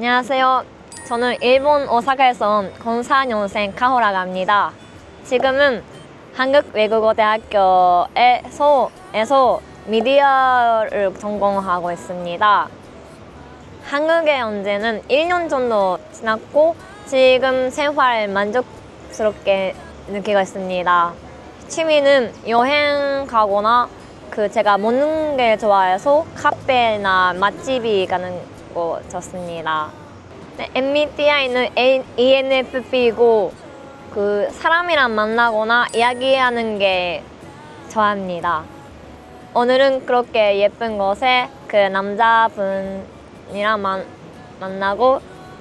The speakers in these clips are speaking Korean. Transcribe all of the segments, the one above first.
안녕하세요. 저는 일본 오사카에서 온 건4년생 카호라고 합니다. 지금은 한국외국어대학교에서 미디어를 전공하고 있습니다. 한국에 온 지는 1년 정도 지났고 지금 생활을 만족스럽게 느끼고 있습니다. 취미는 여행 가거나 제가 먹는 게 좋아해서 카페나 맛집이 가는 거 좋습니다. MBTI는 ENFP고 사람이랑 만나거나 이야기하는 게 좋아합니다. 오늘은 그렇게 예쁜 곳에 남자분이랑 만나고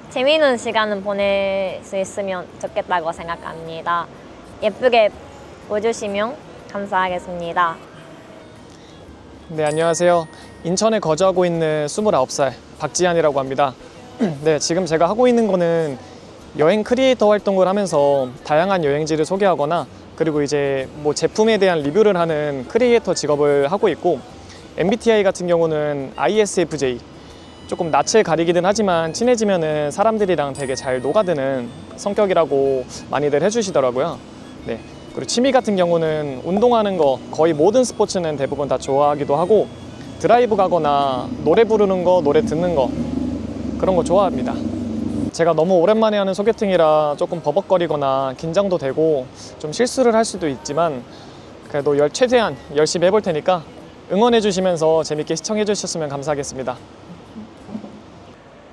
재미있는 시간을 보낼 수 있으면 좋겠다고 생각합니다. 예쁘게 보여주시면 감사하겠습니다. 네, 안녕하세요. 인천에 거주하고 있는 29살 박지한이라고 합니다. 네, 지금 제가 하고 있는 거는 여행 크리에이터 활동을 하면서 다양한 여행지를 소개하거나 그리고 이제 제품에 대한 리뷰를 하는 크리에이터 직업을 하고 있고, MBTI 같은 경우는 ISFJ. 조금 낯을 가리기는 하지만 친해지면은 사람들이랑 되게 잘 녹아드는 성격이라고 많이들 해주시더라고요. 네. 그리고 취미 같은 경우는 운동하는 거, 거의 모든 스포츠는 대부분 다 좋아하기도 하고, 드라이브 가거나 노래 부르는 거, 노래 듣는 거, 그런 거 좋아합니다. 제가 너무 오랜만에 하는 소개팅이라 조금 버벅거리거나 긴장도 되고 좀 실수를 할 수도 있지만 그래도 최대한 열심히 해볼 테니까 응원해 주시면서 재밌게 시청해 주셨으면 감사하겠습니다.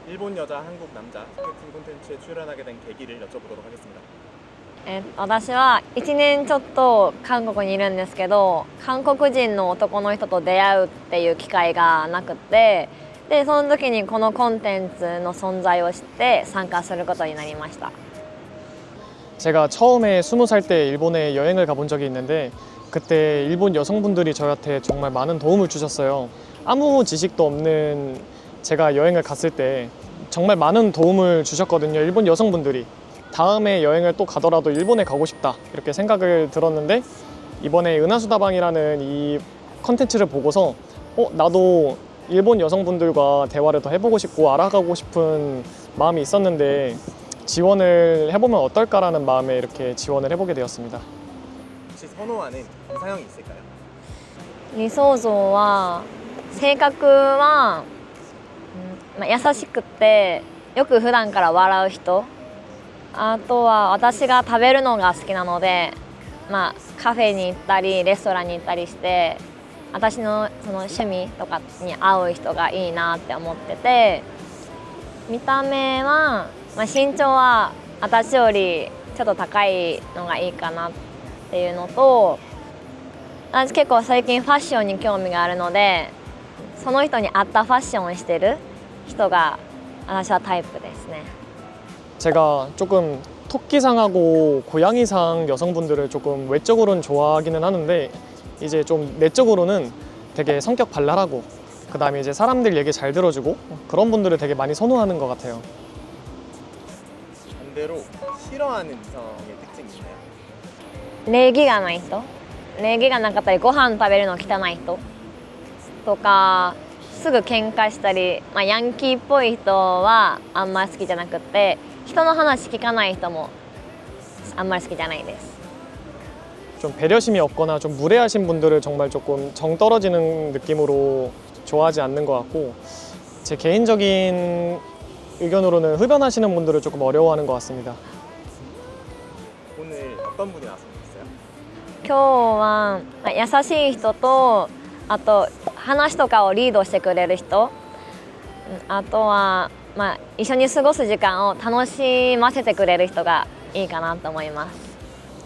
일본 여자, 한국 남자 소개팅 콘텐츠에 출연하게 된 계기를 여쭤보도록 하겠습니다. 私は1年ちょっと韓国にいるんですけど、韓国人の男の人と出会うっていう機会がなくて、でその時にこのコンテンツの存在を知って参加することになりました。 제가 처음에 20살 때 일본에 여행을 가본 적이 있는데 그때 일본 여성분들이 저한테 정말 많은 도움을 주셨어요. 아무 지식도 없는 제가 여행을 갔을 때 정말 많은 도움을 주셨거든요. 일본 여성분들이. 다음에 여행을 또 가더라도 일본에 가고 싶다 이렇게 생각을 들었는데, 이번에 은하수다방이라는 이 컨텐츠를 보고서 나도 일본 여성분들과 대화를 더 해보고 싶고 알아가고 싶은 마음이 있었는데 지원을 해보면 어떨까라는 마음에 이렇게 지원을 해보게 되었습니다. 혹시 선호하는 이상형이 있을까요? 理想像は性格は、優しくてよく普段から笑う人、あとは私が食べるのが好きなので、カフェに行ったりレストランに行ったりして私のその趣味とかに合う人がいいなって思ってて、見た目は、身長は私よりちょっと高いのがいいかなっていうのと、私結構最近ファッションに興味があるのでその人に合ったファッションをしてる人が私はタイプですね。 제가 조금 토끼상하고 고양이상 여성분들을 조금 외적으로는 좋아하기는 하는데 이제 좀 내적으로는 되게 성격 발랄하고 그 다음에 이제 사람들 얘기 잘 들어주고 그런 분들을 되게 많이 선호하는 것 같아요. 반대로 싫어하는 이성의 특징이 있나요? 礼儀がない人、礼儀がなかったりご飯食べるの汚い人とかすぐ喧嘩したり、ヤンキーっぽい人はあんまり好きじゃなくて、人の話聞かない人もあんまり好きじゃないです。 좀 배려심이 없거나 좀 무례하신 분들을 정말 조금 정 떨어지는 느낌으로 좋아하지 않는 것 같고, 제 개인적인 의견으로는 흡연하시는 분들을 조금 어려워하는 것 같습니다. 오늘 어떤 분이 나왔으면 좋겠어요? 今日は優しい人と、あと話とかをリードしてくれる人、あとは一緒に過ごす時間を楽しませてくれる人がいいかなと思います。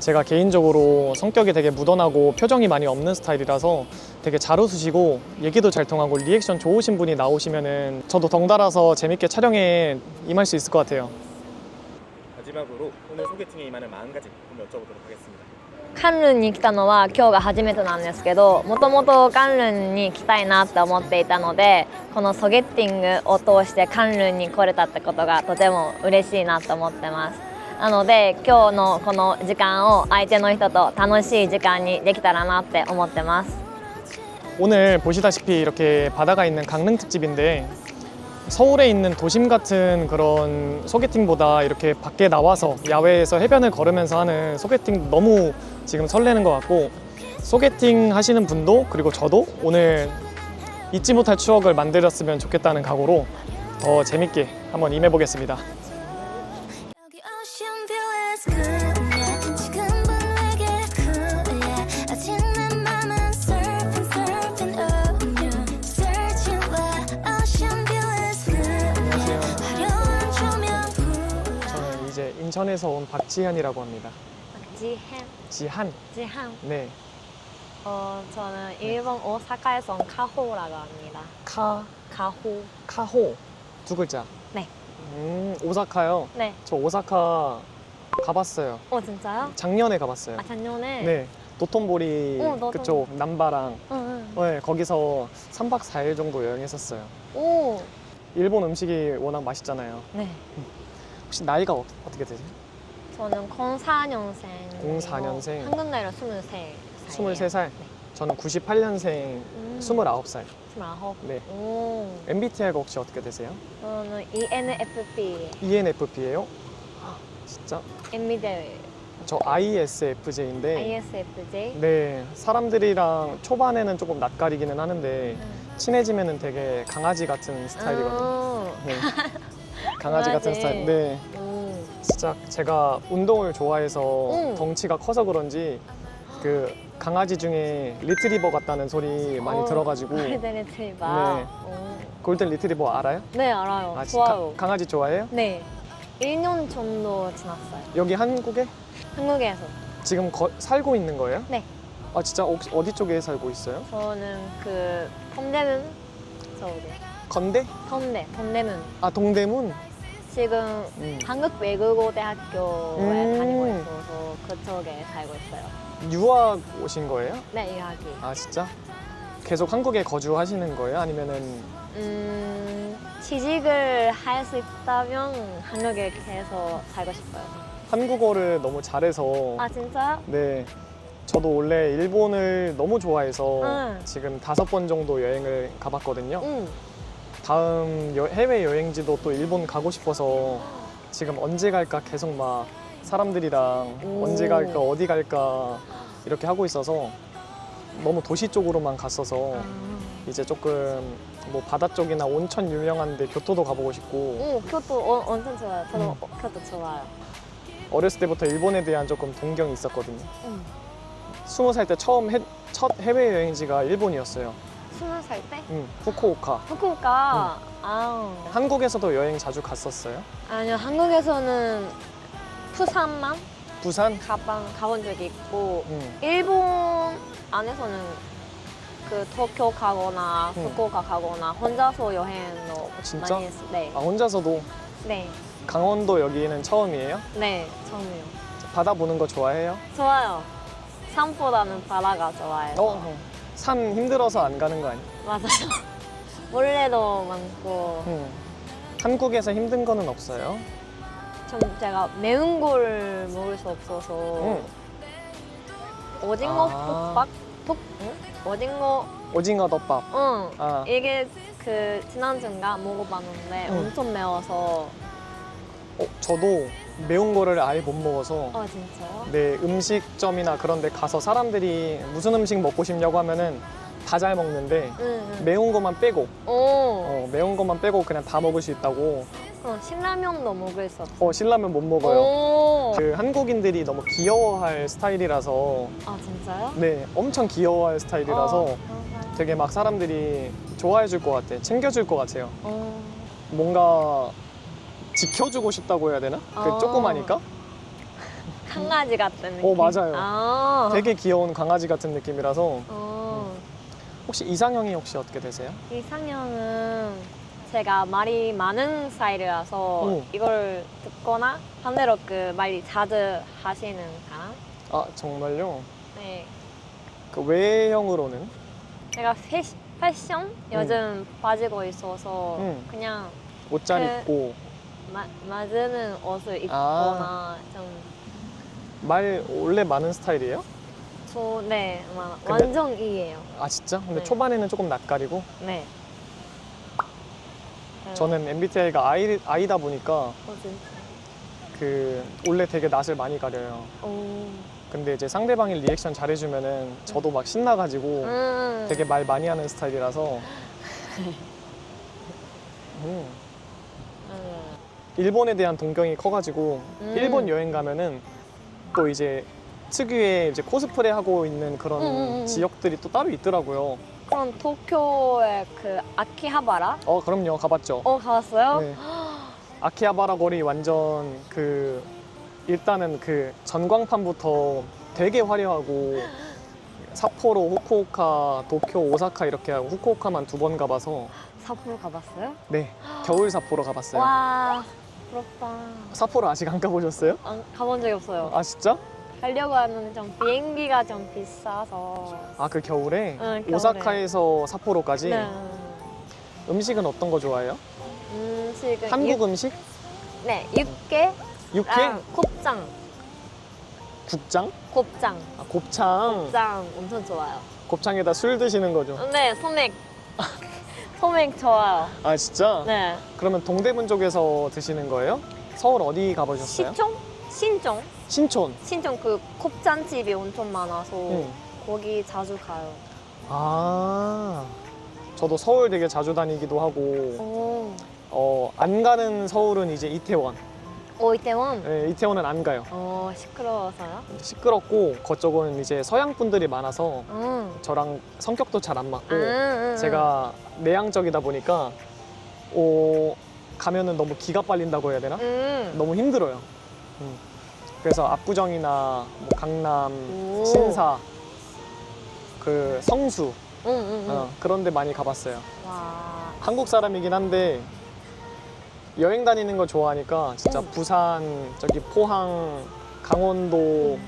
제가 개인적으로 성격이 되게 묻어나고 표정이 많이 없는 스타일이라서 되게 잘 웃으시고 얘기도 잘 통하고 리액션 좋으신 분이 나오시면은 저도 덩달아서 재밌게 촬영에 임할 수 있을 것 같아요. 마지막으로 오늘 소개팅에 임하는 마음가짐 한번 여쭤보도록 하겠습니다. カンヌンに来たのは今日が初めてなんですけど、もともとカンヌンに来たいなって思っていたので、このソゲッティングを通してカンヌンに来れたってことがとても嬉しいなと思ってます。なので今日のこの時間を相手の人と楽しい時間にできたらなって思ってます。 오늘 보시다시피 이렇게 바다가 있는 강릉 특집인데 서울에 있는 도심 같은 그런 소개팅보다 이렇게 밖에 나와서 야외에서 해변을 걸으면서 하는 소개팅 너무 지금 설레는 것 같고, 소개팅 하시는 분도 그리고 저도 오늘 잊지 못할 추억을 만들었으면 좋겠다는 각오로 더 재밌게 한번 임해보겠습니다. 여기 ocean view is good, yeah. 지금은 내게 cool, yeah. 아직 내 맘은 surfing, surfing, oh, yeah. Searching where ocean view is good, 안녕하세요. 화려한 조명 후. 저는 이제 인천에서 온 박지한이라고 합니다. 지한. 지한? 지한. 네. 저는 일본 오사카에서 온 카호라고 합니다. 카호. 카호 두 글자. 네. 오사카요. 네. 저 오사카 가봤어요. 진짜요? 작년에 가봤어요. 작년에? 네. 도톤보리 도톤. 그쪽 남바랑 응. 네, 거기서 3박 4일 정도 여행했었어요. 오. 일본 음식이 워낙 맛있잖아요. 네. 혹시 나이가 어떻게 되세요? 저는 04년생. 04년생. 한국 나이로 23살. 23살? 저는 98년생 29살. 29. 네. 오. MBTI가 혹시 어떻게 되세요? 저는 ENFP. ENFP예요? 진짜? MBTI. 저 ISFJ인데 ISFJ. 네, 사람들이랑 초반에는 조금 낯가리기는 하는데 친해지면은 되게 강아지 같은 스타일이거든요. 네. 강아지 같은 강아지. 스타일. 네. 진짜 제가 운동을 좋아해서 덩치가 커서 그런지 그 강아지 중에 리트리버 같다는 소리 많이 들어가지고. 골든 리트리버. 네. 골든 리트리버 알아요? 네, 알아요. 아, 좋아요. 강아지 좋아해요? 네. 1년 정도 지났어요. 여기 한국에? 한국에서. 지금 살고 있는 거예요? 네. 아 진짜 혹시 어디 쪽에 살고 있어요? 저는 그 동대문 저기 건대? 동대문. 아 동대문? 지금 한국 외국어 대학교에 다니고 있어서 그쪽에 살고 있어요. 유학 오신 거예요? 네, 유학이. 아 진짜? 계속 한국에 거주하시는 거예요? 아니면은 취직을 할 수 있다면 한국에 계속 살고 싶어요. 한국어를 너무 잘해서. 아, 진짜요? 네. 저도 원래 일본을 너무 좋아해서 지금 5번 정도 여행을 가봤거든요. 다음 해외 여행지도 또 일본 가고 싶어서 지금 언제 갈까 계속 막 사람들이랑 언제 갈까 어디 갈까 이렇게 하고 있어서 너무 도시 쪽으로만 갔어서 이제 조금 뭐 바다 쪽이나 온천 유명한데 교토도 가보고 싶고. 교토 엄청 좋아요. 저도 교토 좋아요. 어렸을 때부터 일본에 대한 조금 동경이 있었거든요. 20살 때 첫 해외 여행지가 일본이었어요. 20살 때? 후쿠오카. 후쿠오카. 한국에서도 여행 자주 갔었어요? 아니요, 한국에서는 부산만 부산? 가본 적이 있고 일본 안에서는 그 도쿄 가거나 후쿠오카 가거나 혼자서 여행도 진짜? 많이 했어요. 네. 아 혼자서도? 네. 강원도 여기는 처음이에요? 네, 처음이요. 바다 보는 거 좋아해요? 좋아요. 산보다는 바다가 좋아요. 산 힘들어서 안 가는 거 아니에요? 맞아요. 모래도 많고. 한국에서 힘든 거는 없어요? 좀 제가 매운 걸 먹을 수 없어서 오징어 볶밥? 오징어 덮밥. 아. 이게 그 지난주인가 먹어봤는데 엄청 매워서. 저도 매운 거를 아예 못 먹어서. 진짜요? 네, 음식점이나 그런 데 가서 사람들이 무슨 음식 먹고 싶냐고 하면은 다 잘 먹는데 매운 것만 빼고 매운 것만 빼고 그냥 다 먹을 수 있다고. 신라면도 먹을 수 없어요. 신라면 못 먹어요. 그 한국인들이 너무 귀여워할 스타일이라서. 아, 진짜요? 네, 엄청 귀여워할 스타일이라서 되게 막 사람들이 좋아해 줄 것 같아. 챙겨줄 것 같아요. 뭔가 지켜주고 싶다고 해야 되나? 그 조그마니까? 강아지 같은 느낌? 맞아요. 되게 귀여운 강아지 같은 느낌이라서. 혹시 이상형이 혹시 어떻게 되세요? 이상형은 제가 말이 많은 스타일이라서 이걸 듣거나 반대로 그 말이 자주 하시는 사람? 아 정말요? 네. 그 외형으로는? 제가 패션 요즘 빠지고 있어서 그냥 옷 잘 입고 맞는 옷을 입거나 좀. 말 원래 많은 스타일이에요? 네, 완전 이에요. 아 진짜? 근데 네. 초반에는 조금 낯가리고? 네. 저는 MBTI가 I다 보니까 진짜. 그 원래 되게 낯을 많이 가려요. 오. 근데 이제 상대방이 리액션 잘해주면은 저도 막 신나가지고 되게 말 많이 하는 스타일이라서. 일본에 대한 동경이 커가지고 일본 여행 가면은 또 이제 특유의 이제 코스프레 하고 있는 그런 지역들이 또 따로 있더라고요. 그럼 도쿄의 그 아키하바라? 그럼요, 가봤죠. 가봤어요? 네. 아키하바라 거리 완전 그 일단은 그 전광판부터 되게 화려하고 삿포로, 후쿠오카, 도쿄, 오사카 이렇게 하고 후쿠오카만 2번 가봐서. 삿포로 가봤어요? 네, 겨울 삿포로 가봤어요. 와, 부럽다. 삿포로 아직 안 가보셨어요? 안 가본 적이 없어요. 아 진짜? 가려고 하는데 좀 비행기가 좀 비싸서. 아 그 겨울에? 겨울에. 오사카에서 삿포로까지? 네. 음식은 어떤 거 좋아해요? 음식은 한국 음식? 네, 육개, 육회? 곱창, 국장? 곱창, 곱창? 곱창 엄청 좋아요. 곱창에다 술 드시는 거죠? 네, 소맥, 소맥 좋아요. 아 진짜? 네, 그러면 동대문 쪽에서 드시는 거예요? 서울 어디 가보셨어요? 신촌 신촌. 그 곱창집이 엄청 많아서 응. 거기 자주 가요. 아 저도 서울 되게 자주 다니기도 하고 오, 안 가는 서울은 이제 이태원. 이태원. 네, 이태원은 안 가요. 시끄러워서요? 시끄럽고 그쪽은 이제 서양 분들이 많아서 저랑 성격도 잘 안 맞고 제가 내향적이다 보니까 가면은 너무 기가 빨린다고 해야 되나? 너무 힘들어요. 그래서 압구정이나 뭐 강남, 오. 신사, 그 성수 응. 그런 데 많이 가봤어요. 와, 한국 사람이긴 한데 여행 다니는 거 좋아하니까 진짜 부산, 저기 포항, 강원도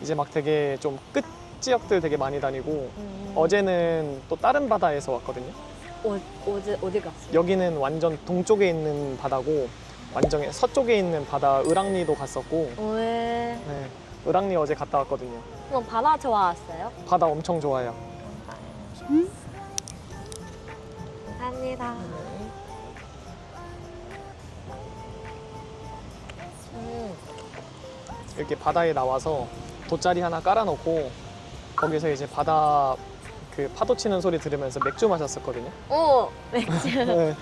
이제 막 되게 좀 끝 지역들 되게 많이 다니고 어제는 또 다른 바다에서 왔거든요. 어디 갔어요? 여기는 완전 동쪽에 있는 바다고 완전 서쪽에 있는 바다 을왕리도 갔었고 왜? 네, 을왕리 어제 갔다 왔거든요. 그럼 바다 좋아했어요? 바다 엄청 좋아요. 감사합니다. 이렇게 바다에 나와서 돗자리 하나 깔아놓고 거기서 이제 바다 그 파도 치는 소리 들으면서 맥주 마셨었거든요. 오, 맥주. 네.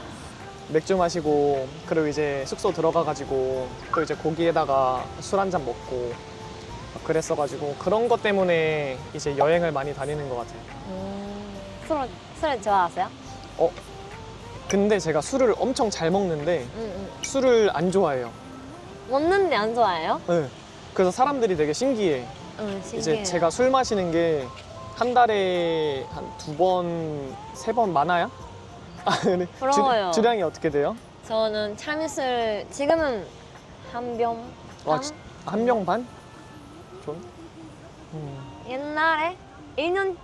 맥주 마시고 그리고 이제 숙소 들어가가지고 또 이제 고기에다가 술 한 잔 먹고 그랬어가지고 그런 것 때문에 이제 여행을 많이 다니는 것 같아요. 술 좋아하세요? 근데 제가 술을 엄청 잘 먹는데 술을 안 좋아해요. 먹는데 안 좋아해요? 네. 그래서 사람들이 되게 신기해. 신기해요. 이제 제가 술 마시는 게 한 달에 한 2번, 3번 많아요? 네. 부러워요. 주량이 어떻게 돼요? 저는 참이슬 지금은 한 병. 와, 한 명 반? 좀? 옛날에 1년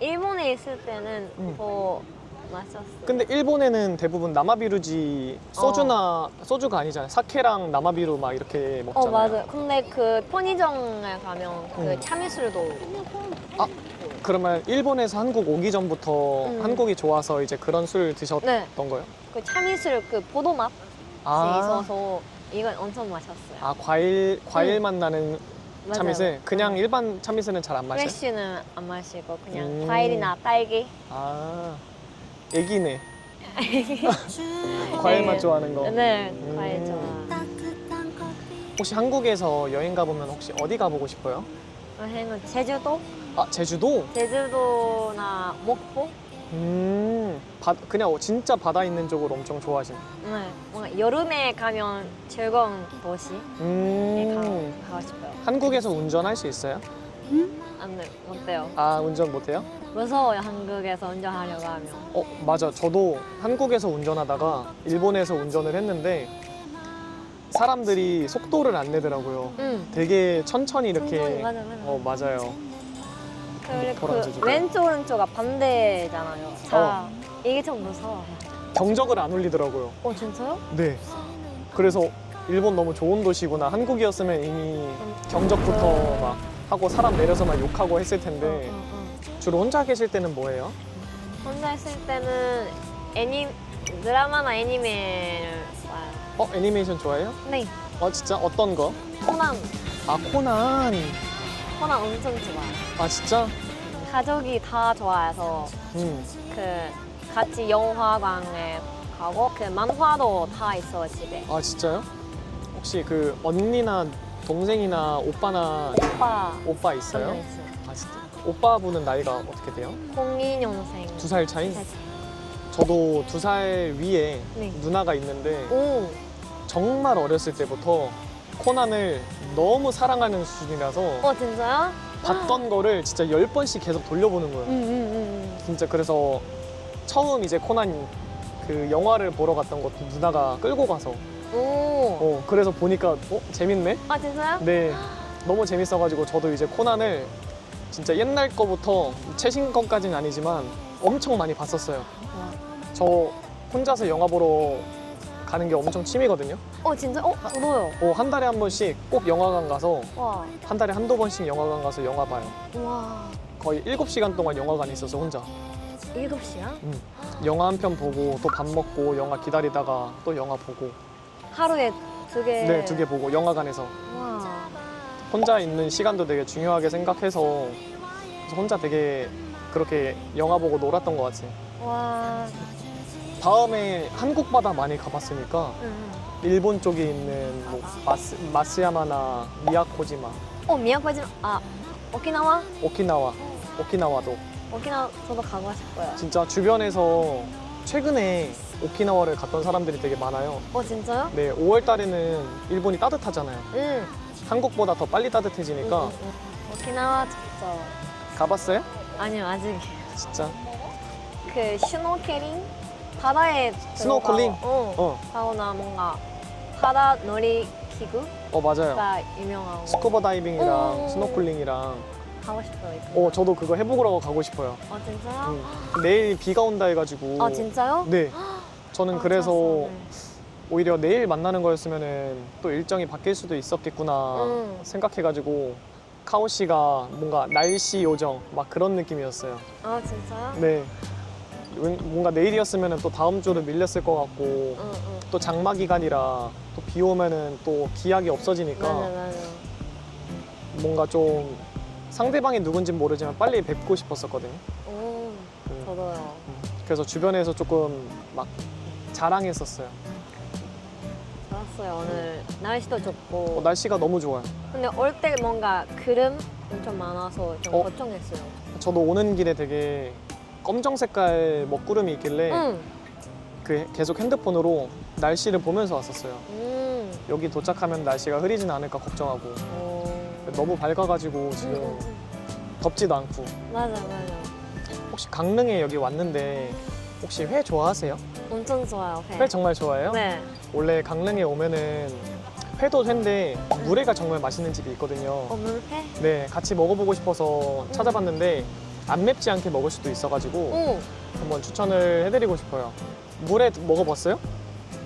일본에 있을 때는 더 마셨어요. 근데 일본에는 대부분 나마비루지 소주가 아니잖아요. 사케랑 나마비루 막 이렇게 먹잖아요. 맞아요. 근데 그 편의점에 가면 그 참이슬도 그러면 일본에서 한국 오기 전부터 한국이 좋아서 이제 그런 술 드셨던 네. 거예요? 그 참이슬 그 포도맛이 있어서 이건 엄청 마셨어요. 과일 맛 나는 맞아요. 참이슬? 그냥 일반 참이슬은 잘 안 마셔요? 프레쉬는 안 마시고 그냥 과일이나 딸기. 애기네. 과일 맛 좋아하는 거. 네, 과일 좋아. 혹시 한국에서 여행 가보면 혹시 어디 가보고 싶어요? 여행은 제주도? 제주도? 제주도나 목포? 그냥 진짜 바다 있는 쪽으로 엄청 좋아하시네. 네, 뭔가 여름에 가면 즐거운 도시에 가고 싶어요. 한국에서 운전할 수 있어요? 안 돼, 어때요? 운전 못해요? 무서워요, 한국에서 운전하려고 하면. 맞아. 저도 한국에서 운전하다가 일본에서 운전을 했는데 사람들이 속도를 안 내더라고요. 되게 천천히 이렇게. 맞아. 맞아요. 그리고 목포랑 그 제주도. 왼쪽 오른쪽가 반대잖아요. 이게 좀 무서워요. 경적을 안 울리더라고요. 진짜요? 네. 그래서 일본 너무 좋은 도시구나. 한국이었으면 이미 경적부터 막 하고 사람 내려서 막 욕하고 했을 텐데 주로 혼자 계실 때는 뭐 해요? 혼자 있을 때는 드라마나 애니메를 봐요. 애니메이션 좋아해요? 네. 진짜 어떤 거? 코난. 코난. 코난 엄청 좋아요. 진짜? 가족이 다 좋아해서 그 같이 영화관에 가고 그 만화도 다 있어 집에. 진짜요? 혹시 그 언니나 동생이나 오빠나 오빠 있어요? 한명 있어요. 진짜? 오빠분은 나이가 어떻게 돼요? 02년생. 2살 차이? 네. 저도 2살 위에 네. 누나가 있는데 오. 정말 어렸을 때부터 코난을 너무 사랑하는 수준이라서 진짜요? 봤던 거를 진짜 10번씩 계속 돌려보는 거예요. 진짜 그래서 처음 이제 코난 그 영화를 보러 갔던 것도 누나가 끌고 가서 오. 그래서 보니까 재밌네? 진짜요? 네, 너무 재밌어가지고 저도 이제 코난을 진짜 옛날 거부터 최신 거까지는 아니지만 엄청 많이 봤었어요. 저 혼자서 영화 보러 가는 게 엄청 취미거든요. 진짜? 저도요. 한 달에 한 번씩 꼭 영화관 가서 와. 한 달에 한두 번씩 영화관 가서 영화 봐요. 와. 거의 7시간 동안 영화관에 있어서 혼자 7시간? 영화 한 편 보고 또 밥 먹고 영화 기다리다가 또 영화 보고 하루에 2개. 네, 2개 보고 영화관에서 와. 혼자 있는 시간도 되게 중요하게 생각해서 그래서 혼자 되게 그렇게 영화 보고 놀았던 것 같아요. 와. 다음에 한국 바다 많이 가봤으니까 일본 쪽에 있는 뭐 마스야마나 미야코지마, 미야코지마. 오키나와? 오키나와도 오키나와 저도 가고 싶어요. 진짜 주변에서 최근에 오키나와를 갔던 사람들이 되게 많아요. 진짜요? 네, 5월 달에는 일본이 따뜻하잖아요. 응. 한국보다 더 빨리 따뜻해지니까 오키나와 진짜. 가봤어요? 아니요, 아직. 진짜? 그 슈노케링? 바다에 스노클링? 하거나 뭔가 바다 놀이기구가 맞아요. 유명하고 스쿠버 다이빙이랑 오. 스노클링이랑 가고 싶어요. 저도 그거 해보러 가고 싶어요. 진짜요? 내일 비가 온다 해가지고 진짜요? 네. 저는 그래서 좋았어. 오히려 내일 만나는 거였으면은 또 일정이 바뀔 수도 있었겠구나 생각해가지고 카오 씨가 뭔가 날씨 요정 막 그런 느낌이었어요. 진짜요? 네. 뭔가 내일이었으면은 또 다음 주로 밀렸을 것 같고 또 장마 기간이라 또 비 오면은 또 기약이 없어지니까 맞아. 뭔가 좀 상대방이 누군진 모르지만 빨리 뵙고 싶었었거든요. 저도요. 그래서 주변에서 조금 막 자랑했었어요. 좋았어요. 오늘 날씨도 좋고. 날씨가 너무 좋아요. 근데 올 때 뭔가 구름 엄청 많아서 좀 걱정했어요. 저도 오는 길에 되게 검정 색깔 먹구름이 있길래 계속 핸드폰으로 날씨를 보면서 왔었어요. 여기 도착하면 날씨가 흐리진 않을까 걱정하고 너무 밝아가지고 지금 덥지도 않고. 맞아. 혹시 강릉에 여기 왔는데 혹시 회 좋아하세요? 엄청 좋아요. 회 정말 좋아해요? 네. 원래 강릉에 오면은 회도 회인데 물회가 정말 맛있는 집이 있거든요. 물회? 네, 같이 먹어보고 싶어서 찾아봤는데 안 맵지 않게 먹을 수도 있어가지고 한번 추천을 해드리고 싶어요. 물회 먹어봤어요?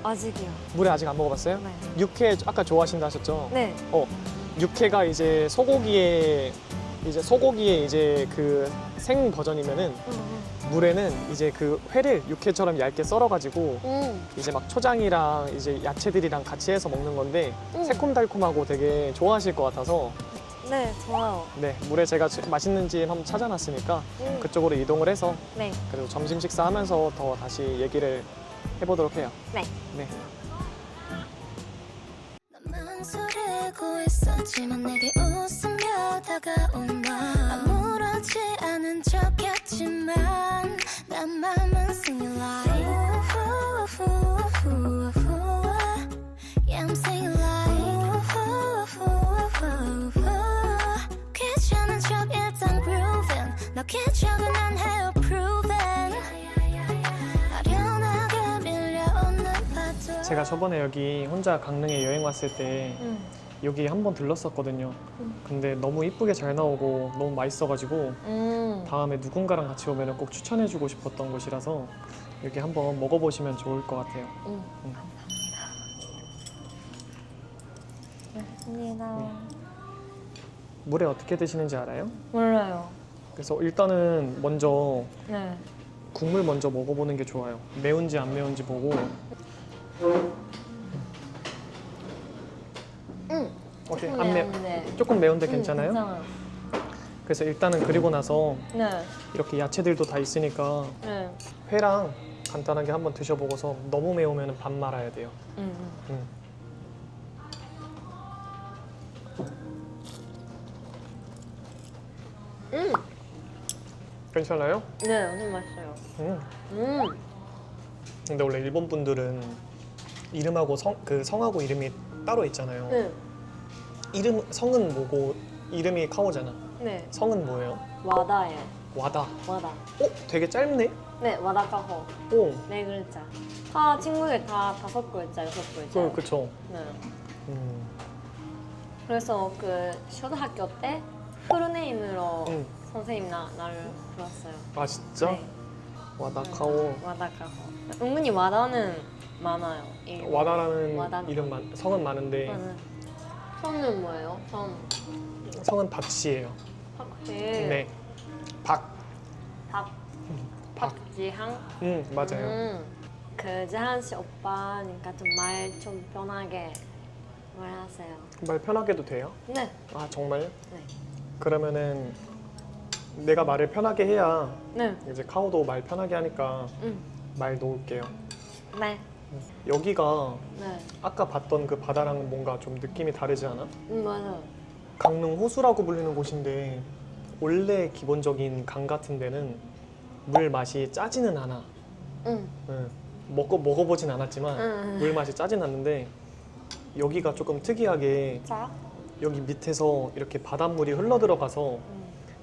아직이요. 물회 아직 안 먹어봤어요? 네. 육회 아까 좋아하신다 하셨죠? 네. 육회가 이제 소고기에 이제 그 생 버전이면은 물회는 이제 그 회를 육회처럼 얇게 썰어가지고 이제 막 초장이랑 이제 야채들이랑 같이 해서 먹는 건데 새콤달콤하고 되게 좋아하실 것 같아서 네, 좋아요. 네, 물회 제가 맛있는 집 한번 찾아놨으니까 그쪽으로 이동을 해서 네. 그리고 점심 식사하면서 더 다시 얘기를 해보도록 해요. 네. 네. 망설이고 있었지만 내게 웃으며 다가온 너 아무렇지 않은 척했지만 난 맘은 singing like Yeah, I'm singing like 귀찮은 척 일단 grooving 너 기적은 난 해요 proven 아련하게 밀려오는 파도 제가 저번에 여기 혼자 강릉에 여행 왔을 때 여기 한번 들렀었거든요. 근데 너무 이쁘게 잘 나오고 너무 맛있어가지고 다음에 누군가랑 같이 오면 꼭 추천해주고 싶었던 곳이라서 여기 한번 먹어보시면 좋을 것 같아요. 감사합니다. 물회 어떻게 드시는지 알아요? 몰라요. 그래서 일단은 먼저 네. 국물 먼저 먹어보는 게 좋아요. 매운지 안 매운지 보고. 어때? 조금 안 매? 매운데. 조금 매운데 괜찮아요? 괜찮아요. 그래서 일단은 그리고 나서 네. 이렇게 야채들도 다 있으니까 네. 회랑 간단하게 한번 드셔보고서 너무 매우면 밥 말아야 돼요. 음. 괜찮아요? 네, 엄청 맛있어요. 음. 근데 원래 일본 분들은 이름하고 성하고 이름이 따로 있잖아요. 네. 성은 뭐고 이름이 카오잖아. 네. 성은 뭐예요? 와다예요. 와다. 와다. 되게 짧네? 네, 와다카호. 오. 네 글자. 다 친구들 다 5글자, 6글자. 그쵸. 네. 음. 그래서 그 초등학교 때 풀네임으로 음. 선생님 나를 불렀어요. 아 진짜? 네. 와다카오. 와다카호. 은근히 와다는 많아요. 와다라는 이름 성은 많은데 성은 뭐예요? 성은 박씨예요. 박지. 네. 박지향. 맞아요. 그 지한 씨 오빠니까 좀 말 좀 편하게 말하세요. 말 편하게도 돼요? 네. 아 정말요? 네. 그러면은 내가 말을 편하게 해야 네. 이제 카오도 말 편하게 하니까 말 놓을게요. 네. 여기가 네. 아까 봤던 그 바다랑 뭔가 좀 느낌이 다르지 않아? 맞아요. 강릉 호수라고 불리는 곳인데 원래 기본적인 강 같은 데는 물 맛이 짜지는 않아. 응. 먹어보진 않았지만 물 맛이 짜진 않는데 여기가 조금 특이하게 자. 여기 밑에서 이렇게 바닷물이 흘러들어가서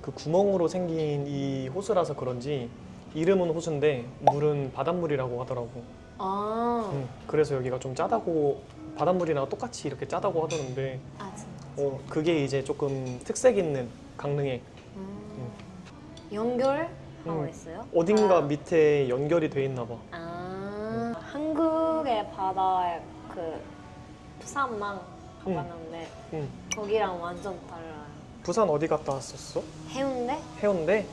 그 구멍으로 생긴 이 호수라서 그런지 이름은 호수인데 물은 바닷물이라고 하더라고. 아. 그래서 여기가 좀 짜다고 바닷물이랑 똑같이 이렇게 짜다고 하던데 아 진짜. 그게 이제 조금 특색 있는 강릉에 연결하고 있어요? 어딘가 밑에 연결이 돼 있나 봐. 아. 한국의 바다에 그 부산만 가봤는데 응. 거기랑 완전 달라요. 부산 어디 갔다 왔었어? 해운대? 해운대?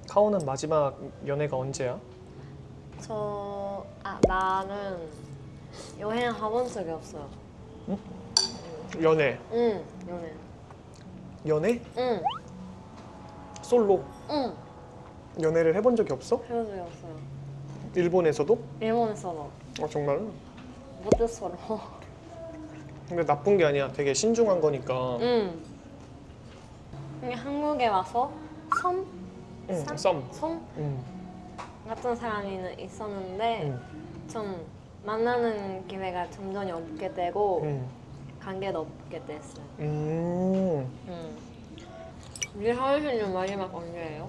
카오는 마지막 연애가 언제야? 나는 여행 가본 적이 없어요. 연애. 응, 연애. 연애? 응, 솔로? 응. 연애를 해본 적이 없어? 해본 적이 없어요. 일본에서도? 일본에서도 정말? 못했어요. 근데 나쁜 게 아니야. 되게 신중한 거니까. 응. 근데 한국에 와서 섬 썸. 같은 사람이 있었는데 좀 만나는 기회가 점점 없게 되고 관계도 없게 됐어요. 우리 하우스는 마지막 언제예요?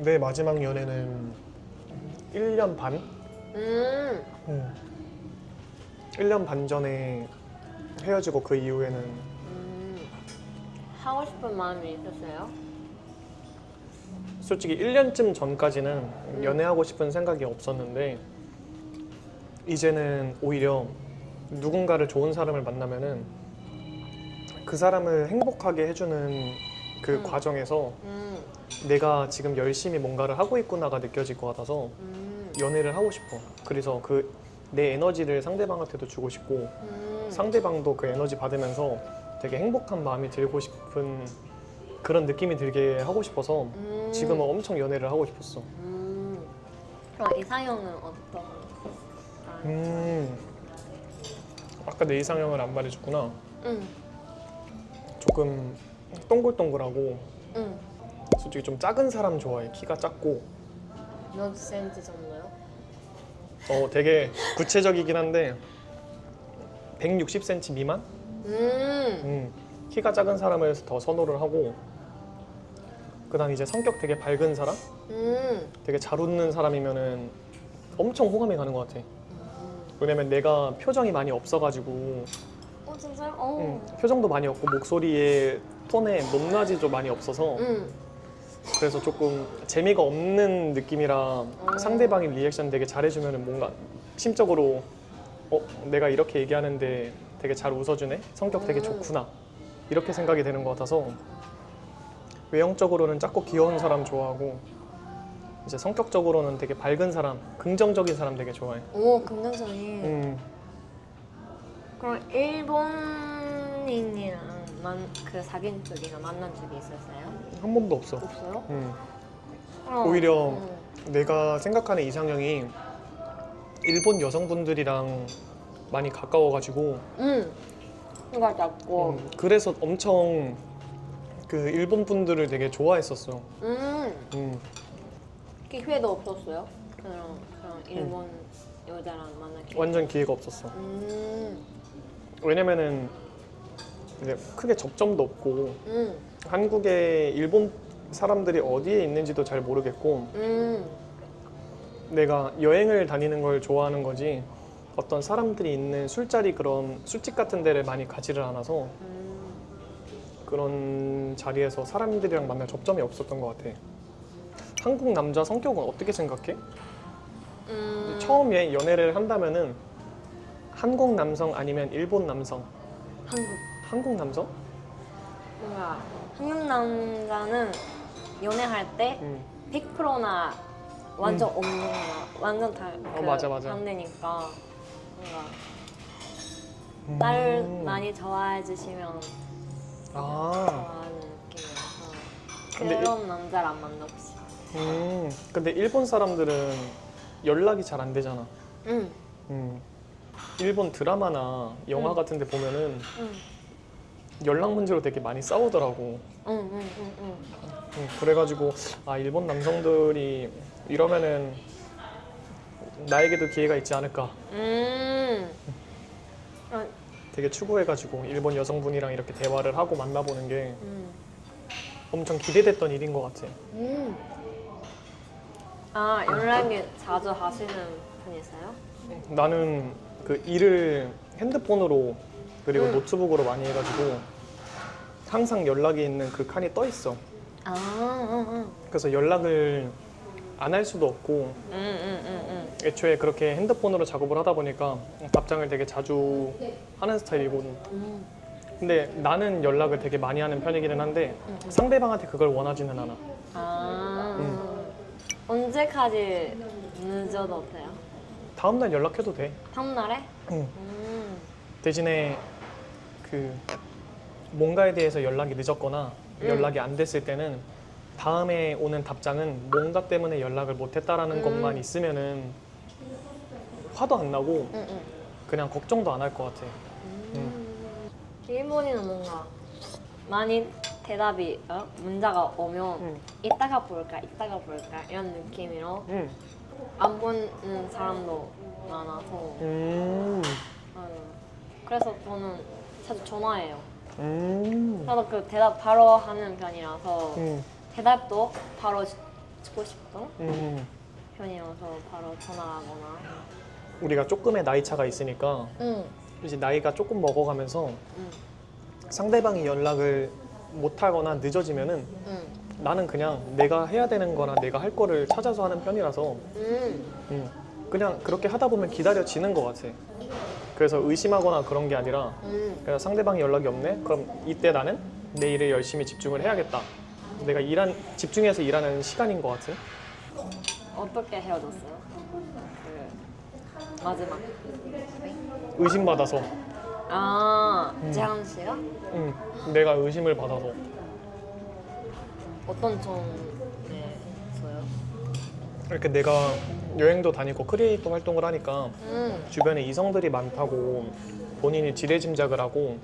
내 마지막 연애는 1년 반? 1년 반 전에 헤어지고 그 이후에는 하고 싶은 마음이 있으세요? 솔직히 1년쯤 전까지는 연애하고 싶은 생각이 없었는데 이제는 오히려 누군가를 좋은 사람을 만나면은 그 사람을 행복하게 해주는 그 과정에서 내가 지금 열심히 뭔가를 하고 있구나가 느껴질 것 같아서 연애를 하고 싶어. 그래서 그 내 에너지를 상대방한테도 주고 싶고 상대방도 그 에너지 받으면서 되게 행복한 마음이 들고 싶은 그런 느낌이 들게 하고 싶어서 지금은 엄청 연애를 하고 싶었어. 그럼 이상형은 어떤? 아까 내 이상형을 안 말해줬구나. 응. 조금 동글동글하고 응. 솔직히 좀 작은 사람 좋아해. 키가 작고 몇 센치 정도요? 되게 구체적이긴 한데 160cm 미만? 키가 작은 사람을 더 선호를 하고 그다음 이제 성격 되게 밝은 사람? 되게 잘 웃는 사람이면은 엄청 호감이 가는 것 같아. 왜냐면 내가 표정이 많이 없어가지고 진짜요? 표정도 많이 없고 목소리의 톤에 높낮이도 많이 없어서 그래서 조금 재미가 없는 느낌이라 상대방이 리액션 되게 잘해주면 뭔가 심적으로 내가 이렇게 얘기하는데 되게 잘 웃어주네? 성격 되게 좋구나 이렇게 생각이 되는 것 같아서 외형적으로는 작고 귀여운 사람 좋아하고 이제 성격적으로는 되게 밝은 사람, 긍정적인 사람 되게 좋아해. 오, 긍정적인. 음. 그럼 일본인이랑 그 사귄 적이나 만난 적이 있었어요? 한 번도 없어. 없어요? 음. 오히려 내가 생각하는 이상형이 일본 여성분들이랑 많이 가까워가지고 뭔가 잡고. 그래서 엄청 그 일본 분들을 되게 좋아했었어. 기회도 없었어요? 그런 일본 여자랑 만날 기회. 완전 기회가 없었어. 왜냐면은 이제 크게 접점도 없고 한국에 일본 사람들이 어디에 있는지도 잘 모르겠고 내가 여행을 다니는 걸 좋아하는 거지 어떤 사람들이 있는 술자리 그런 술집 같은 데를 많이 가지를 않아서 그런 자리에서 사람들이랑 만날 접점이 없었던 것 같아. 한국 남자 성격은 어떻게 생각해? 처음에 연애를 한다면은 한국 남성 아니면 일본 남성? 한국 남성? 뭔가 한국 남자는 연애할 때 100%나 완전 없는 거야. 완전 다 맞아. 반대니까 뭔가 나를 많이 좋아해 주시면 좋아하는 느낌이라서 근데 그런 남자를 안 만나고 싶어. 근데 일본 사람들은 연락이 잘 안 되잖아. 일본 드라마나 영화 같은 데 보면은 연락 문제로 되게 많이 싸우더라고. 그래가지고 일본 남성들이 이러면은 나에게도 기회가 있지 않을까. 되게 추구해가지고 일본 여성분이랑 이렇게 대화를 하고 만나보는 게 엄청 기대됐던 일인 것 같아. 연락이 자주 하시는 분이세요? 나는 그 일을 핸드폰으로 그리고 노트북으로 많이 해가지고 항상 연락이 있는 그 칸이 떠 있어. 그래서 연락을 안 할 수도 없고 애초에 그렇게 핸드폰으로 작업을 하다 보니까 답장을 되게 자주 하는 스타일이거든. 근데 나는 연락을 되게 많이 하는 편이기는 한데 상대방한테 그걸 원하지는 않아. 언제까지 늦어도 돼요? 다음날 연락해도 돼. 다음날에? 대신에 그 뭔가에 대해서 연락이 늦었거나 연락이 안 됐을 때는 다음에 오는 답장은 뭔가 때문에 연락을 못했다라는 것만 있으면은 화도 안 나고 그냥 걱정도 안 할 것 같아. 일본인은 뭔가 많이 대답이 문자가 오면 이따가 볼까 이런 느낌으로 안 보는 사람도 많아서 그래서 저는 자주 전화해요. 저도 그 대답 바로 하는 편이라서 대답도 바로 듣고 싶던 편이어서 바로 전화하거나. 우리가 조금의 나이 차가 있으니까 이제 나이가 조금 먹어가면서 상대방이 연락을 못하거나 늦어지면은 나는 그냥 내가 해야 되는 거나 내가 할 거를 찾아서 하는 편이라서 그냥 그렇게 하다 보면 기다려지는 것 같아. 그래서 의심하거나 그런 게 아니라 그냥 상대방이 연락이 없네? 그럼 이때 나는 내 일에 열심히 집중을 해야겠다. 내가 집중해서 일하는 시간인 것 같아. 어떻게 헤어졌어요? 그 마지막. 의심받아서. 재한 씨가? 내가 의심을 받아서. 어떤 점에서요? 이렇게 내가 여행도 다니고 크리에이터 활동을 하니까 주변에 이성들이 많다고 본인이 지레짐작을 하고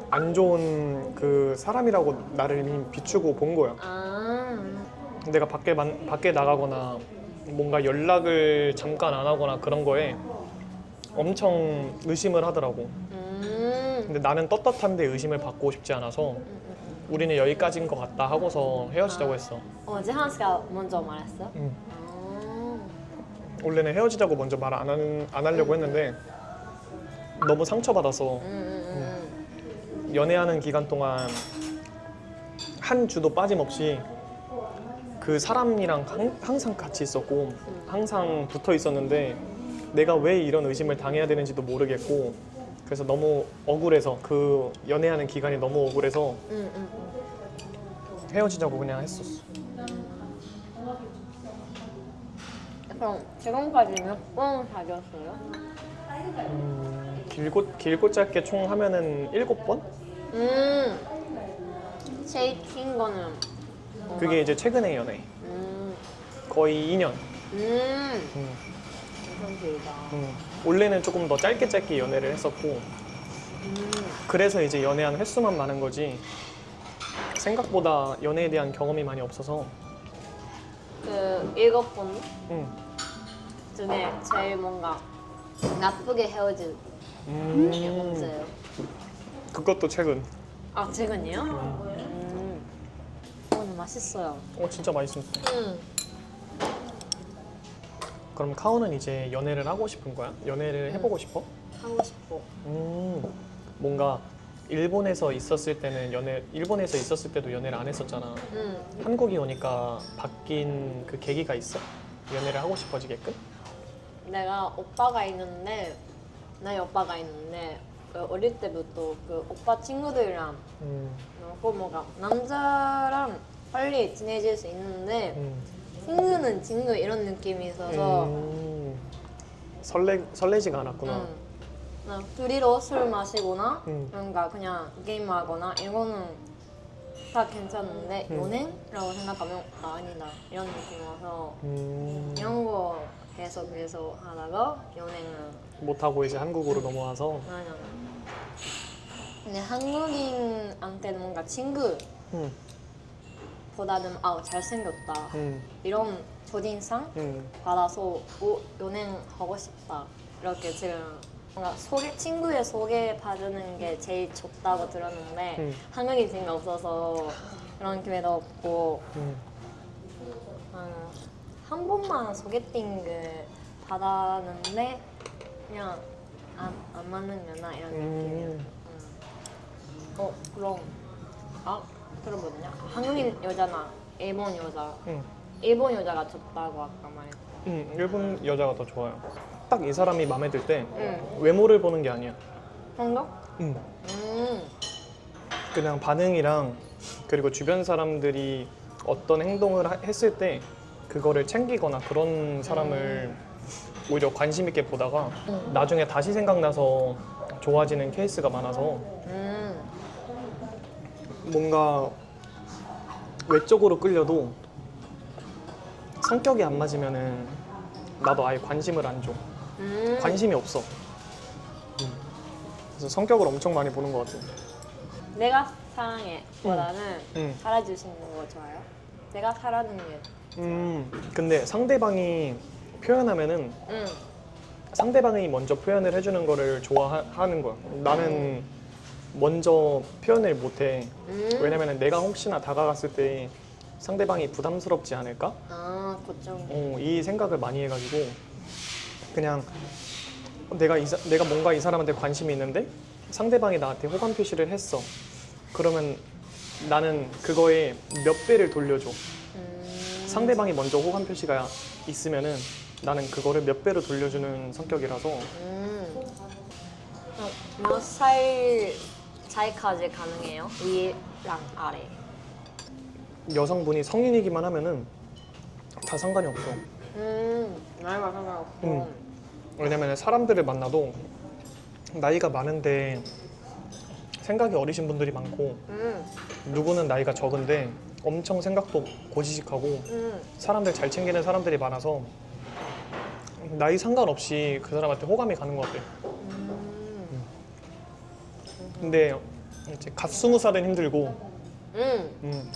안 좋은 그 사람이라고 나를 이미 비추고 본 거야. 내가 밖에 나가거나 뭔가 연락을 잠깐 안 하거나 그런 거에 엄청 의심을 하더라고. 근데 나는 떳떳한데 의심을 받고 싶지 않아서 우리는 여기까지인 것 같다 하고서 헤어지자고 했어. 재한 씨가 먼저 말했어? 원래는 헤어지자고 먼저 말 안 하려고 했는데 너무 상처받아서 연애하는 기간 동안 한 주도 빠짐없이 그 사람이랑 항상 같이 있었고 항상 붙어 있었는데 내가 왜 이런 의심을 당해야 되는지도 모르겠고 그래서 너무 억울해서 그 연애하는 기간이 너무 억울해서 헤어지자고 그냥 했었어. 그럼 지금까지 몇 번 사귀었어요? 길고 짧게 총 하면은 7번? 제일 긴 거는 그게 이제 최근의 연애. 거의 2년. 엄청 길다. 원래는 조금 더 짧게 연애를 했었고 그래서 이제 연애한 횟수만 많은 거지 생각보다 연애에 대한 경험이 많이 없어서 그 7번 음. 중에 제일 뭔가 나쁘게 헤어진 게 언제예요? 그것도 최근. 아 최근이요? 오늘 맛있어요. 진짜 맛있습니다. 그럼 카오는 이제 연애를 하고 싶은 거야? 연애를 해보고 싶어? 하고 싶어. 뭔가 일본에서 있었을 때도 연애를 안 했었잖아. 한국이 오니까 바뀐 그 계기가 있어? 연애를 하고 싶어지게끔? 내가 오빠가 있는데 나의 오빠가 있는데 그 어릴 때부터 그 오빠 친구들이랑 꼭 뭔가 남자랑 빨리 친해질 수 있는데 친구는 친구 이런 느낌이 있어서 설레지가 않았구나. 둘이로 술 마시거나 음. 뭔가 그냥 게임하거나 이거는 다 괜찮은데 연애라고 생각하면 아니다 이런 느낌이 와서 이런 거 계속 하다가 연애는 못하고 이제 한국으로 넘어와서 맞아. 근데 한국인한테는 뭔가 친구보다는 잘생겼다 이런 첫인상 받아서 연애하고 싶다 이렇게 지금 뭔가 친구의 소개 받는 게 제일 좋다고 들었는데 한국인 친구 없어서 그런 기회도 없고 한 번만 소개팅을 받았는데 그냥 안 맞는구나 이런 느낌이야. 그럼 그럼 뭐냐? 한국인 여자나 일본 여자 일본 여자가 좋다고 아까 말했어. 일본 여자가 더 좋아요. 딱 이 사람이 마음에 들 때 외모를 보는 게 아니야. 성격? 그냥 반응이랑 그리고 주변 사람들이 어떤 행동을 했을 때 그거를 챙기거나 그런 사람을 오히려 관심 있게 보다가 나중에 다시 생각나서 좋아지는 케이스가 많아서 뭔가 외적으로 끌려도 성격이 안 맞으면은 나도 아예 관심을 안 줘. 관심이 없어. 그래서 성격을 엄청 많이 보는 것 같아. 내가 사랑해 보다는 살아주시는 거 좋아요? 내가 사랑하는 게 근데 상대방이 표현하면은 상대방이 먼저 표현을 해주는 거를 좋아하는 거야. 나는 먼저 표현을 못해. 왜냐면 내가 혹시나 다가갔을 때 상대방이 부담스럽지 않을까? 그쪽. 이 생각을 많이 해가지고 그냥 내가 뭔가 이 사람한테 관심이 있는데 상대방이 나한테 호감 표시를 했어. 그러면 나는 그거에 몇 배를 돌려줘. 상대방이 먼저 호감 표시가 있으면은 나는 그거를 몇 배로 돌려주는 성격이라서. 몇 살 차이까지 가능해요? 위랑 아래. 여성분이 성인이기만 하면은 다 상관이 없어. 나이가 상관없고. 왜냐면 사람들을 만나도 나이가 많은데 생각이 어리신 분들이 많고 누구는 나이가 적은데 엄청 생각도 고지식하고 사람들 잘 챙기는 사람들이 많아서 나이 상관없이 그 사람한테 호감이 가는 것 같아. 근데 이제 갓 20살은 힘들고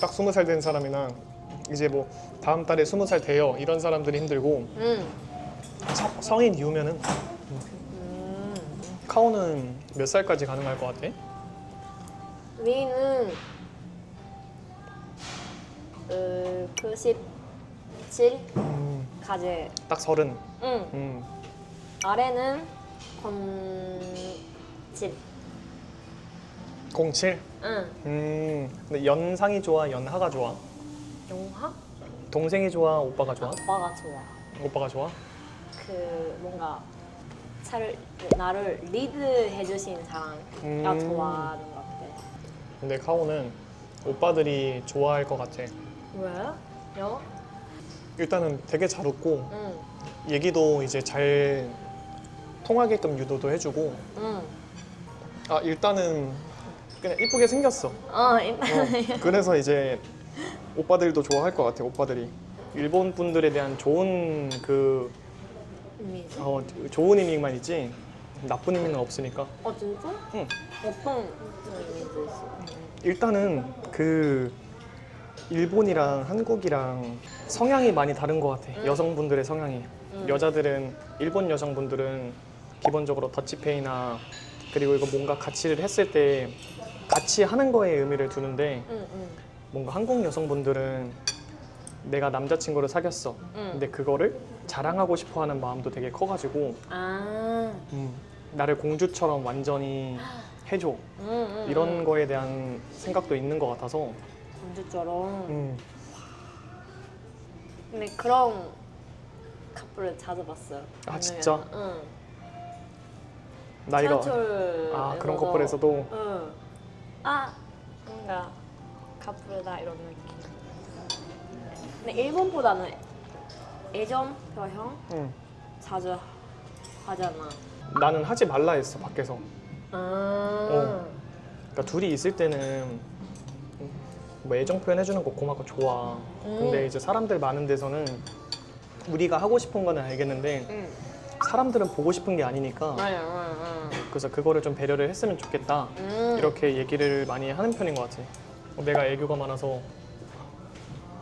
딱 20살 된 사람이나 이제 뭐 다음 달에 20살 돼요 이런 사람들이 힘들고 성인 이후면은 카오는 몇 살까지 가능할 것 같아? 위는 97까지. 딱 30. 아래는 07. 07? 근데 연상이 좋아, 연하가 좋아? 영화? 동생이 좋아, 오빠가 좋아? 오빠가 좋아. 오빠가 좋아? 그 뭔가 나를 리드해주신 사람가 좋아하는 것 같아. 근데 카오는 오빠들이 좋아할 것 같아. 왜요? 일단은 되게 잘 웃고 응. 얘기도 이제 잘 통하게끔 유도도 해주고 응. 아 일단은 그냥 이쁘게 생겼어. 일단 그래서 이제 오빠들도 좋아할 것 같아. 오빠들이 일본 분들에 대한 좋은 그 이미지. 좋은 이미만 있지 나쁜 이미는 없으니까. 진짜? 응. 어떤 이미지 있어? 일단은 그 일본이랑 한국이랑 성향이 많이 다른 것 같아. 여성분들의 성향이. 여자들은 일본 여성분들은 기본적으로 더치페이나 그리고 이거 뭔가 같이를 했을 때 같이 하는 거에 의미를 두는데 응. 뭔가 한국 여성분들은 내가 남자친구를 사귀었어. 근데 그거를 자랑하고 싶어 하는 마음도 되게 커가지고 나를 공주처럼 완전히 해줘. 이런 거에 대한 생각도 있는 것 같아서 공주처럼. 근데 그런 커플을 자주 봤어요. 아, 진짜? 응. 나 이거 지하철 그런 커플에서도 응. 뭔가 커플이다 이런 느낌. 근데 일본보다는 애정 표현 응. 자주 하잖아. 나는 하지 말라 했어 밖에서. 아. 그러니까 둘이 있을 때는 뭐 애정 표현해주는 거 고맙고 좋아. 근데 이제 사람들 많은 데서는 우리가 하고 싶은 거는 알겠는데 사람들은 보고 싶은 게 아니니까 그래서 그거를 좀 배려를 했으면 좋겠다. 이렇게 얘기를 많이 하는 편인 것 같아. 내가 애교가 많아서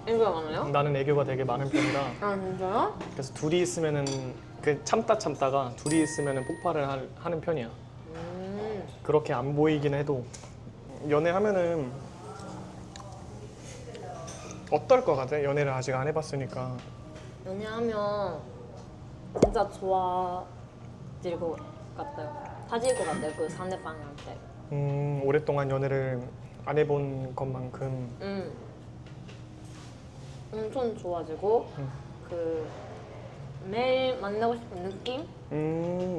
애교가 많아요? 나는 애교가 되게 많은 편이라 아 진짜요? 그래서 둘이 있으면은 그 참다가 둘이 있으면은 폭발을 하는 편이야. 그렇게 안 보이긴 해도 연애하면은 어떨 것 같아? 연애를 아직 안 해봤으니까. 연애하면 진짜 좋아질 것 같아요. 빠질 것 같아요. 그 상대방한테. 오랫동안 연애를 안 해본 것만큼. 엄청 좋아지고 그 매일 만나고 싶은 느낌?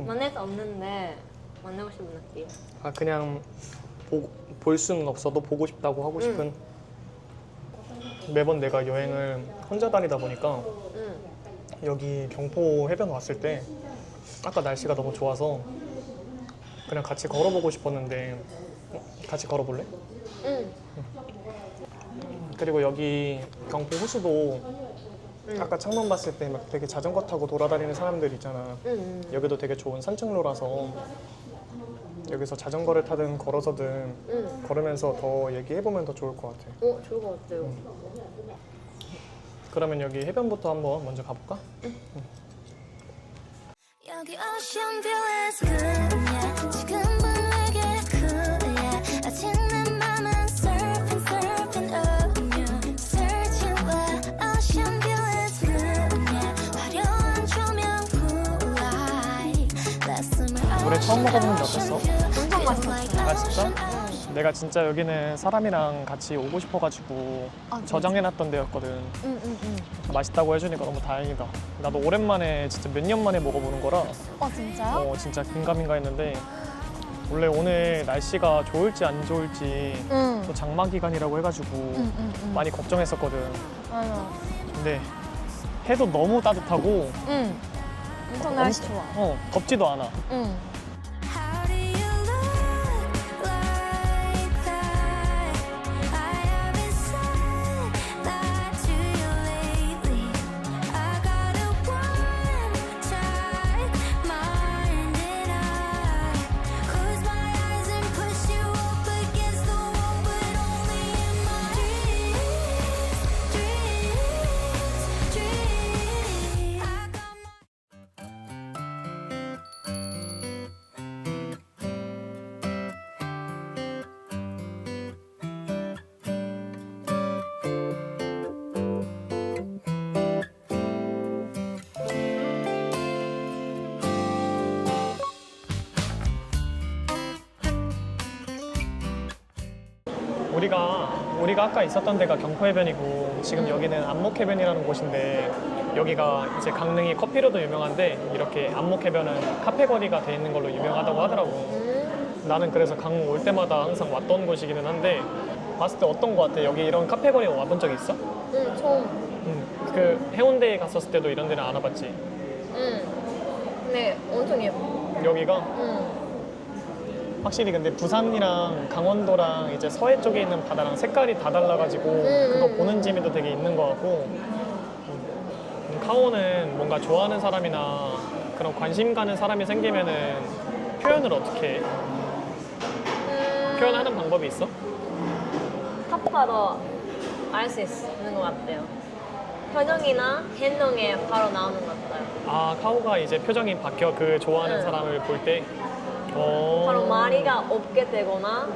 만날 수 없는데 만나고 싶은 느낌. 아 그냥 볼 수는 없어도 보고 싶다고 하고 싶은. 매번 내가 여행을 혼자 다니다 보니까 여기 경포 해변 왔을 때 아까 날씨가 너무 좋아서 그냥 같이 걸어보고 싶었는데 같이 걸어볼래? 응. 그리고 여기 경포 호수도 아까 창문 봤을 때 막 되게 자전거 타고 돌아다니는 사람들 있잖아. 여기도 되게 좋은 산책로라서 여기서 자전거를 타든 걸어서든 걸으면서 더 얘기해보면 더 좋을 것 같아. 좋을 것 같아요. 그러면 여기 해변부터 한번 먼저 가볼까? 여기 ocean view is good yeah. 지금은 내게 cool yeah. 아직 내 맘은 surfing oh yeah. Searching where ocean view is good yeah. 화려한 조명 cool light 물에 처음 먹어보는데 어땠어? 엄청 맛있었어요. 아 진짜? 내가 진짜 여기는 사람이랑 같이 오고 싶어가지고 저장해놨던 데였거든. 맛있다고 해주니까 너무 다행이다. 나도 오랜만에 진짜 몇 년 만에 먹어보는 거라 진짜요? 진짜 긴가민가 했는데 원래 오늘 날씨가 좋을지 안 좋을지 또 장마 기간이라고 해가지고 많이 걱정했었거든. 맞아. 근데 해도 너무 따뜻하고 엄청 날씨 좋아. 덥지도 않아. How do you look like that? I haven't said that to you lately. I got a one-track mind and I close my eyes and push you up against the wall, but only in my dreams. I got my 우리가 아까 있었던 데가 경포해변이고 지금 여기는 안목해변이라는 곳인데 여기가 이제 강릉이 커피로도 유명한데 이렇게 안목해변은 카페 거리가 돼 있는 걸로 유명하다고 하더라고. 나는 그래서 강릉 올 때마다 항상 왔던 곳이기는 한데 봤을 때 어떤 거 같아? 여기 이런 카페 거리 와본 적 있어? 처음. 그 해운대에 갔었을 때도 이런 데는 안 와봤지? 응. 근데 엄청 예뻐. 여기가 응. 확실히 근데 부산이랑 강원도랑 이제 서해 쪽에 있는 바다랑 색깔이 다 달라가지고 그거 보는 재미도 되게 있는 것 같고 카오는 뭔가 좋아하는 사람이나 그런 관심 가는 사람이 생기면은 표현을 어떻게 해? 표현하는 방법이 있어? 딱 봐도 알 수 있는 것 같아요. 표정이나 행동에 바로 나오는 것 같아요. 아 카오가 이제 표정이 바뀌어 그 좋아하는 응. 사람을 볼 때 바로 말이가 없게 되거나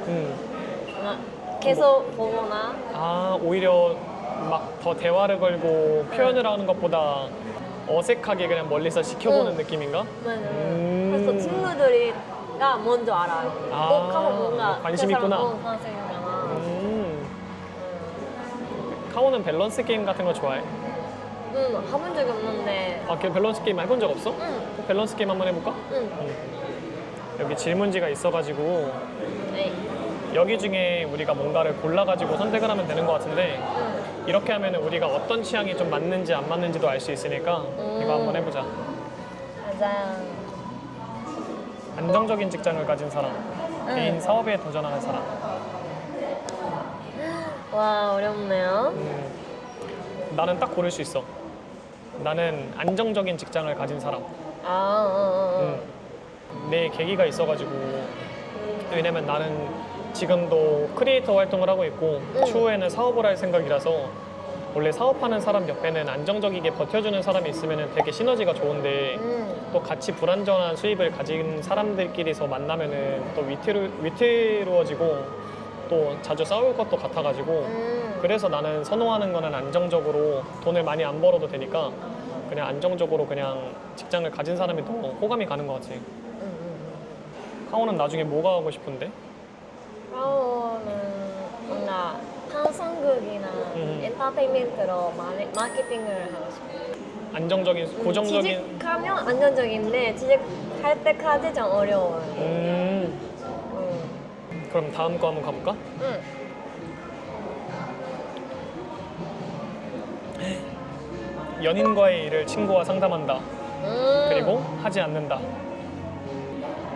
계속 보거나 아 오히려 막 더 대화를 걸고 표현을 하는 것보다 어색하게 그냥 멀리서 지켜보는 응. 느낌인가? 그래서 친구들이가 먼저 알아요. 아, 카오 뭔가 관심 그 사람 있구나. 관심 있구나. 카오는 밸런스 게임 같은 거 좋아해? 응, 해본 적이 없는데. 아, 걔 밸런스 게임 해본 적 없어? 응, 밸런스 게임 한번 해볼까? 응. 여기 질문지가 있어가지고 네. 여기 중에 우리가 뭔가를 골라가지고 선택을 하면 되는 것 같은데 응. 이렇게 하면 우리가 어떤 취향이 좀 맞는지 안 맞는지도 알 수 있으니까 이거 한번 해보자. 맞아요. 안정적인 직장을 가진 사람, 개인 사업에 도전하는 사람. 와, 어렵네요. 나는 딱 고를 수 있어. 나는 안정적인 직장을 가진 사람. 아, 내 계기가 있어가지고 왜냐면 나는 지금도 크리에이터 활동을 하고 있고 추후에는 사업을 할 생각이라서 원래 사업하는 사람 옆에는 안정적이게 버텨주는 사람이 있으면 되게 시너지가 좋은데 또 같이 불안정한 수입을 가진 사람들끼리서 만나면은 또 위태로워지고 또 자주 싸울 것도 같아가지고 그래서 나는 선호하는 거는 안정적으로 돈을 많이 안 벌어도 되니까 그냥 안정적으로 그냥 직장을 가진 사람이 더 호감이 가는 것 같아. 카오는 나중에 뭐가 하고 싶은데? 카오는 뭔가 방송국이나 엔터테인먼트로 마케팅을 하고 싶어요. 안정적인, 고정적인. 취직하면 안정적인데 취직할 때까지 좀 어려워요. 그럼 다음 거 한번 가볼까? 응. 연인과의 일을 친구와 상담한다. 그리고 하지 않는다.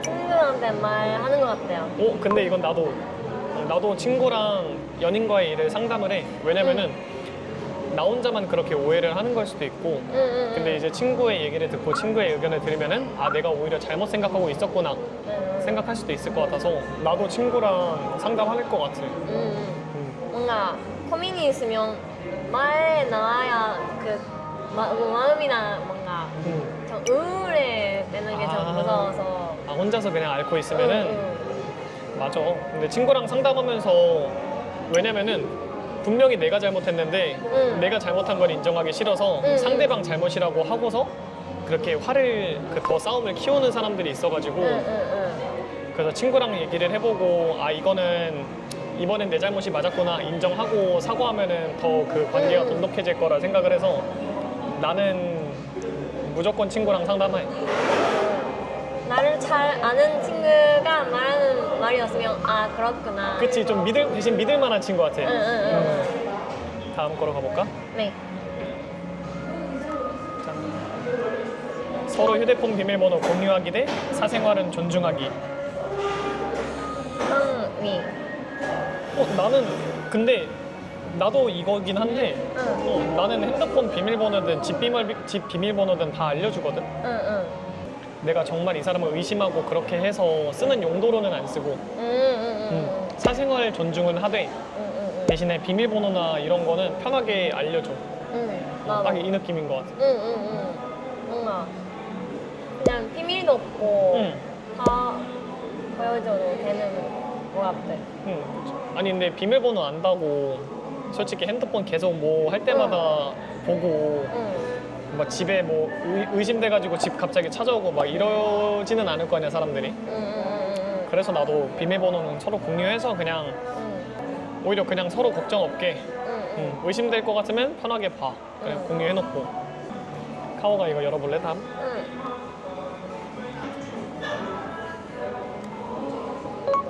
친구한테 말하는 것 같아요. 근데 이건 나도 친구랑 연인과의 일을 상담을 해. 왜냐면은 나 혼자만 그렇게 오해를 하는 걸 수도 있고 근데 이제 친구의 얘기를 듣고 친구의 의견을 들으면은 아 내가 오히려 잘못 생각하고 있었구나 생각할 수도 있을 것 같아서 나도 친구랑 상담할 것 같아. 뭔가 고민이 있으면 말에 나와야 그 마음이나 뭔가 좀 우울해지는 게 좀 무서워서. 아 혼자서 그냥 앓고 있으면은 맞아. 근데 친구랑 상담하면서 왜냐면은 분명히 내가 잘못했는데 내가 잘못한 걸 인정하기 싫어서 상대방 잘못이라고 하고서 그렇게 화를 더 싸움을 키우는 사람들이 있어가지고 그래서 친구랑 얘기를 해보고 아 이거는 이번엔 내 잘못이 맞았구나 인정하고 사과하면은 더 그 관계가 돈독해질 거라 생각을 해서 나는 무조건 친구랑 상담해. 나를 잘 아는 친구가 말하는 말이었으면 아 그렇구나. 그치 좀 대신 믿을 만한 친구 같아. 다음 거로 가볼까? 네. 서로 휴대폰 비밀번호 공유하기 대 사생활은 존중하기. 미. 나는 근데 나도 이거긴 한데 나는 핸드폰 비밀번호든 집 비밀번호든 다 알려주거든. 내가 정말 이 사람을 의심하고 그렇게 해서 쓰는 용도로는 안 쓰고 사생활 존중은 하되 대신에 비밀번호나 이런 거는 편하게 알려줘. 딱 이 느낌인 것 같아. 뭔가 그냥 비밀도 없고 다 보여줘도 되는 것 같아. 아니 근데 비밀번호 안다고 솔직히 핸드폰 계속 뭐 할 때마다 보고 막 집에 뭐 의심돼가지고 집 갑자기 찾아오고 막 이러지는 않을 거 아니야 사람들이. 그래서 나도 비밀번호는 서로 공유해서 그냥 오히려 그냥 서로 걱정 없게 의심될 것 같으면 편하게 봐. 그냥 공유해놓고. 카오가 이거 열어볼래 다음?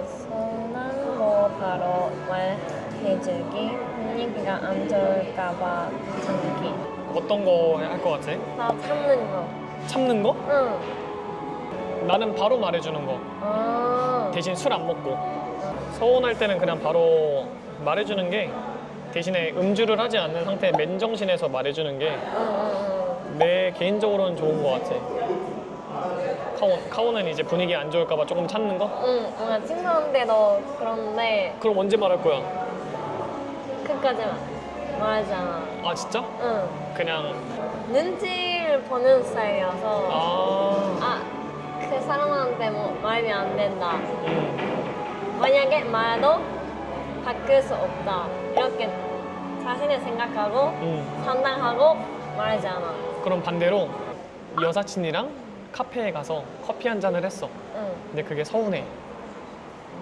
선한 거 바로 말해주기 분위기가 안 좋을까봐 참기. 어떤 거 할 것 같아? 나 참는 거. 참는 거? 응. 나는 바로 말해주는 거. 아. 대신 술 안 먹고. 서운할 때는 그냥 바로 말해주는 게 대신에 음주를 하지 않는 상태에 맨정신에서 말해주는 게 내 개인적으로는 좋은 것 같아. 카오는 이제 분위기 안 좋을까봐 조금 참는 거? 응. 뭔가 친구한테도 그런데 그럼 언제 말할 거야? 끝까지만 말하잖아. 아 진짜? 응. 그냥 눈치를 보는 스타일이라서 아 그 사람한테 뭐 말하면 안 된다. 음. 만약에 말해도 바꿀 수 없다. 이렇게 자신을 생각하고 판단하고 말하지 않아. 그럼 반대로 여사친이랑 카페에 가서 커피 한 잔을 했어. 응. 근데 그게 서운해.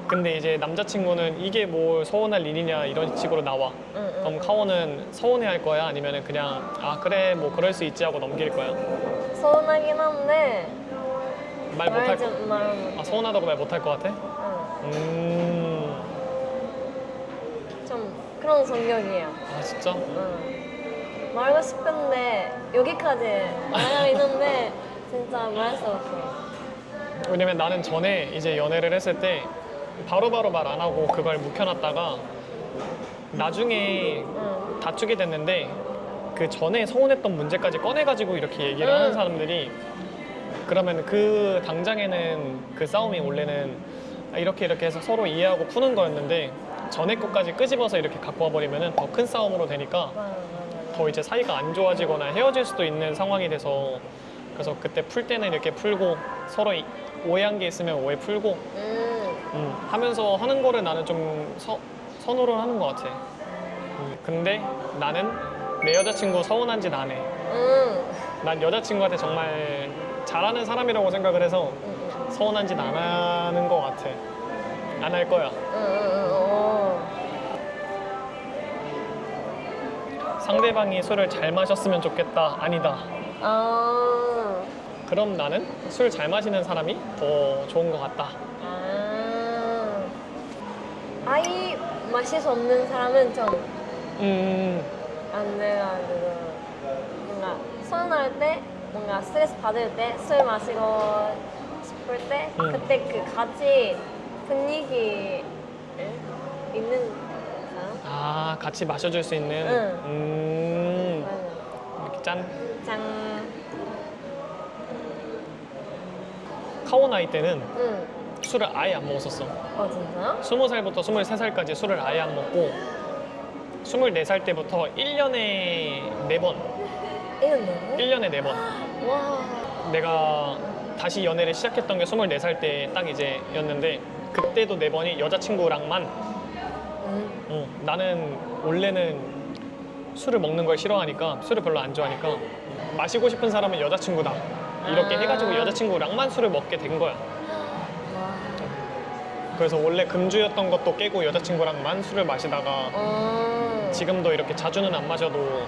근데 이제 남자친구는 이게 뭐 서운할 일이냐 이런 식으로 나와. 응. 그럼 카오는 서운해 할 거야? 아니면 그냥 아 그래 뭐 그럴 수 있지 하고 넘길 거야? 서운하긴 한데 말 못할 거. 말 못. 아 서운하다고 말 못할 것 같아? 응. 좀 그런 성격이에요. 아 진짜? 응. 말하고 싶은데 여기까지 말하고 있는데 진짜 말할 수 없어. 왜냐면 나는 전에 이제 연애를 했을 때 바로바로 말 안 하고 그걸 묵혀놨다가 나중에 응. 다투게 됐는데 그 전에 서운했던 문제까지 꺼내가지고 이렇게 얘기를 하는 사람들이 그러면 그 당장에는 그 싸움이 원래는 이렇게 해서 서로 이해하고 푸는 거였는데 전에 것까지 끄집어서 이렇게 갖고 와버리면 더 큰 싸움으로 되니까 맞아. 더 이제 사이가 안 좋아지거나 헤어질 수도 있는 상황이 돼서 그래서 그때 풀 때는 이렇게 풀고 서로 오해한 게 있으면 오해 풀고 하면서 하는 거를 나는 좀 선호를 하는 것 같아. 근데 나는 내 여자친구 서운한 짓 안 해. 난 여자친구한테 정말 잘하는 사람이라고 생각을 해서 서운한 짓 안 하는 것 같아. 안 할 거야. 상대방이 술을 잘 마셨으면 좋겠다. 아니다. 아. 그럼 나는 술 잘 마시는 사람이 더 좋은 것 같다. 아. 아이 마실 수 없는 사람은 좀 안 돼가지고 뭔가 서운할 때 뭔가 스트레스 받을 때 술 마시고 싶을 때 그때 그 같이 분위기 있는 사람? 아 같이 마셔줄 수 있는. 맞아. 이렇게 짠. 짠. 카오 나이 때는 응. 술을 아예 안 먹었었어. 진짜요? 20살부터 23살까지 술을 아예 안 먹고 24살 때부터 1년에 4번. 1년에 4번. 와. 내가 다시 연애를 시작했던 게 24살 때 딱 이제였는데 그때도 4번이 여자친구랑만. 나는 원래는 술을 먹는 걸 싫어하니까 술을 별로 안 좋아하니까 마시고 싶은 사람은 여자친구다 이렇게 해가지고 여자친구랑만 술을 먹게 된 거야. 그래서 원래 금주였던 것도 깨고 여자친구랑만 술을 마시다가 지금도 이렇게 자주는 안 마셔도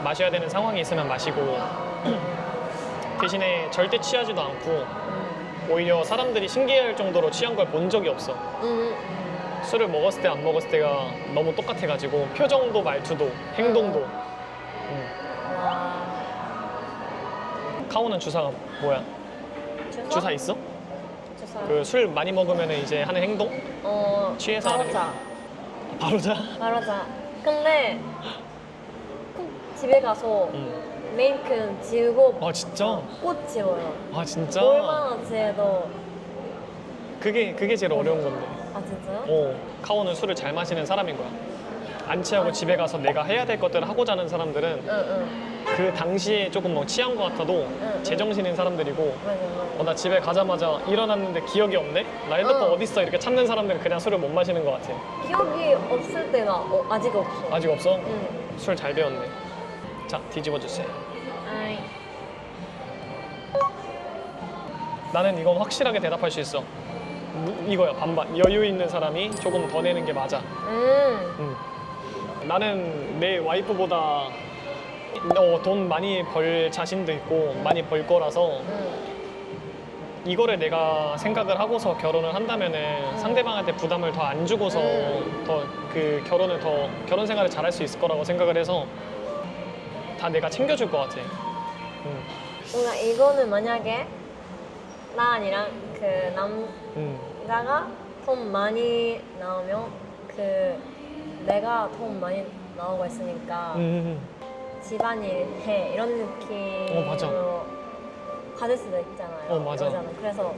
마셔야 되는 상황이 있으면 마시고 대신에 절대 취하지도 않고 오히려 사람들이 신기해할 정도로 취한 걸 본 적이 없어. 술을 먹었을 때 안 먹었을 때가 너무 똑같아가지고 표정도 말투도 행동도. 카오는 주사가 뭐야? 주사 있어? 주사. 그 술 많이 먹으면 이제 하는 행동? 취해서 바로 하는 자. 바로 자? 바로 자. 근데 꼭 집에 가서 메이크업 지우고 아 진짜? 꽃 지워요. 아 진짜? 얼마나 지워도. 그게 제일 어려운 건데. 아 진짜요? 카오는 술을 잘 마시는 사람인 거야. 안 취하고 집에 가서 내가 해야 될 것들을 하고 자는 사람들은 응. 그 당시에 조금 뭐 취한 것 같아도 제정신인 사람들이고 맞아. 나 집에 가자마자 일어났는데 기억이 없네? 나 핸드폰 어딨어? 이렇게 찾는 사람들은 그냥 술을 못 마시는 것 같아. 기억이 없을 때가 아직 없어. 아직 없어? 응. 술 잘 배웠네. 자, 뒤집어 주세요. 아이. 나는 이건 확실하게 대답할 수 있어. 이거야, 반반. 여유 있는 사람이 조금 더 내는 게 맞아. 나는 내 와이프보다 돈 많이 벌 자신도 있고 많이 벌 거라서 이거를 내가 생각을 하고서 결혼을 한다면은 상대방한테 부담을 더 안 주고서 더 그 결혼 생활을 잘 할 수 있을 거라고 생각을 해서 다 내가 챙겨줄 것 같아. 뭔가 이거는 만약에 나이랑 그 남자가 돈 많이 나오면 그 내가 돈 많이 나오고 있으니까 집안일 해 이런 느낌으로 맞아. 받을 수도 있잖아요. 맞아. 그러잖아. 그래서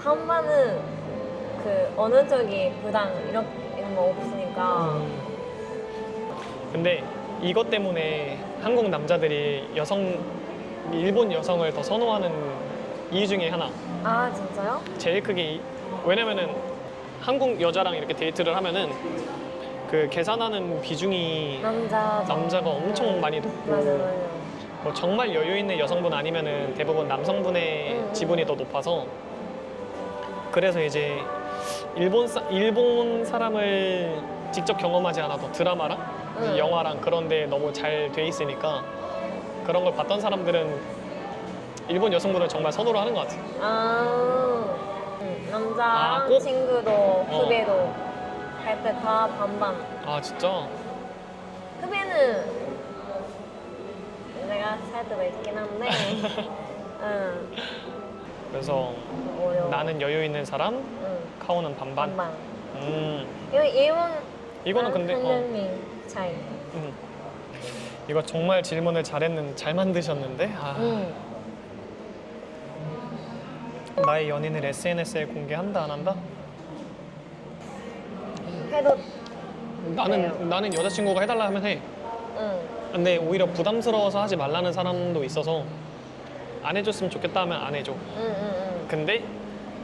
반반은 그 어느 쪽이 부담 이런 거 없으니까. 근데 이것 때문에 한국 남자들이 일본 여성을 더 선호하는 이유 중에 하나. 아 진짜요? 제일 크게 왜냐면은 한국 여자랑 이렇게 데이트를 하면은 그 계산하는 비중이 남자가 엄청 많이 높고 맞아요. 뭐 정말 여유 있는 여성분 아니면은 대부분 남성분의 지분이 더 높아서 그래서 이제 일본 사람을 직접 경험하지 않아도 드라마랑 영화랑 그런 데 너무 잘 돼 있으니까 그런 걸 봤던 사람들은 일본 여성분을 정말 선호를 하는 것 같아. 남자 꼭? 친구도 후배도 할 때 다 반반. 아 진짜? 후배는 내가 살 때도 있긴 한데 그래서 어려워. 나는 여유 있는 사람, 카오는 반반. 반반. 이거는 이거는 근데 한국민 차이. 이거 정말 질문을 잘 만드셨는데 나의 연인을 SNS에 공개한다 안 한다? 해도 나는 여자친구가 해달라 하면 해. 근데 오히려 부담스러워서 하지 말라는 사람도 있어서 안 해줬으면 좋겠다 하면 안 해줘. 근데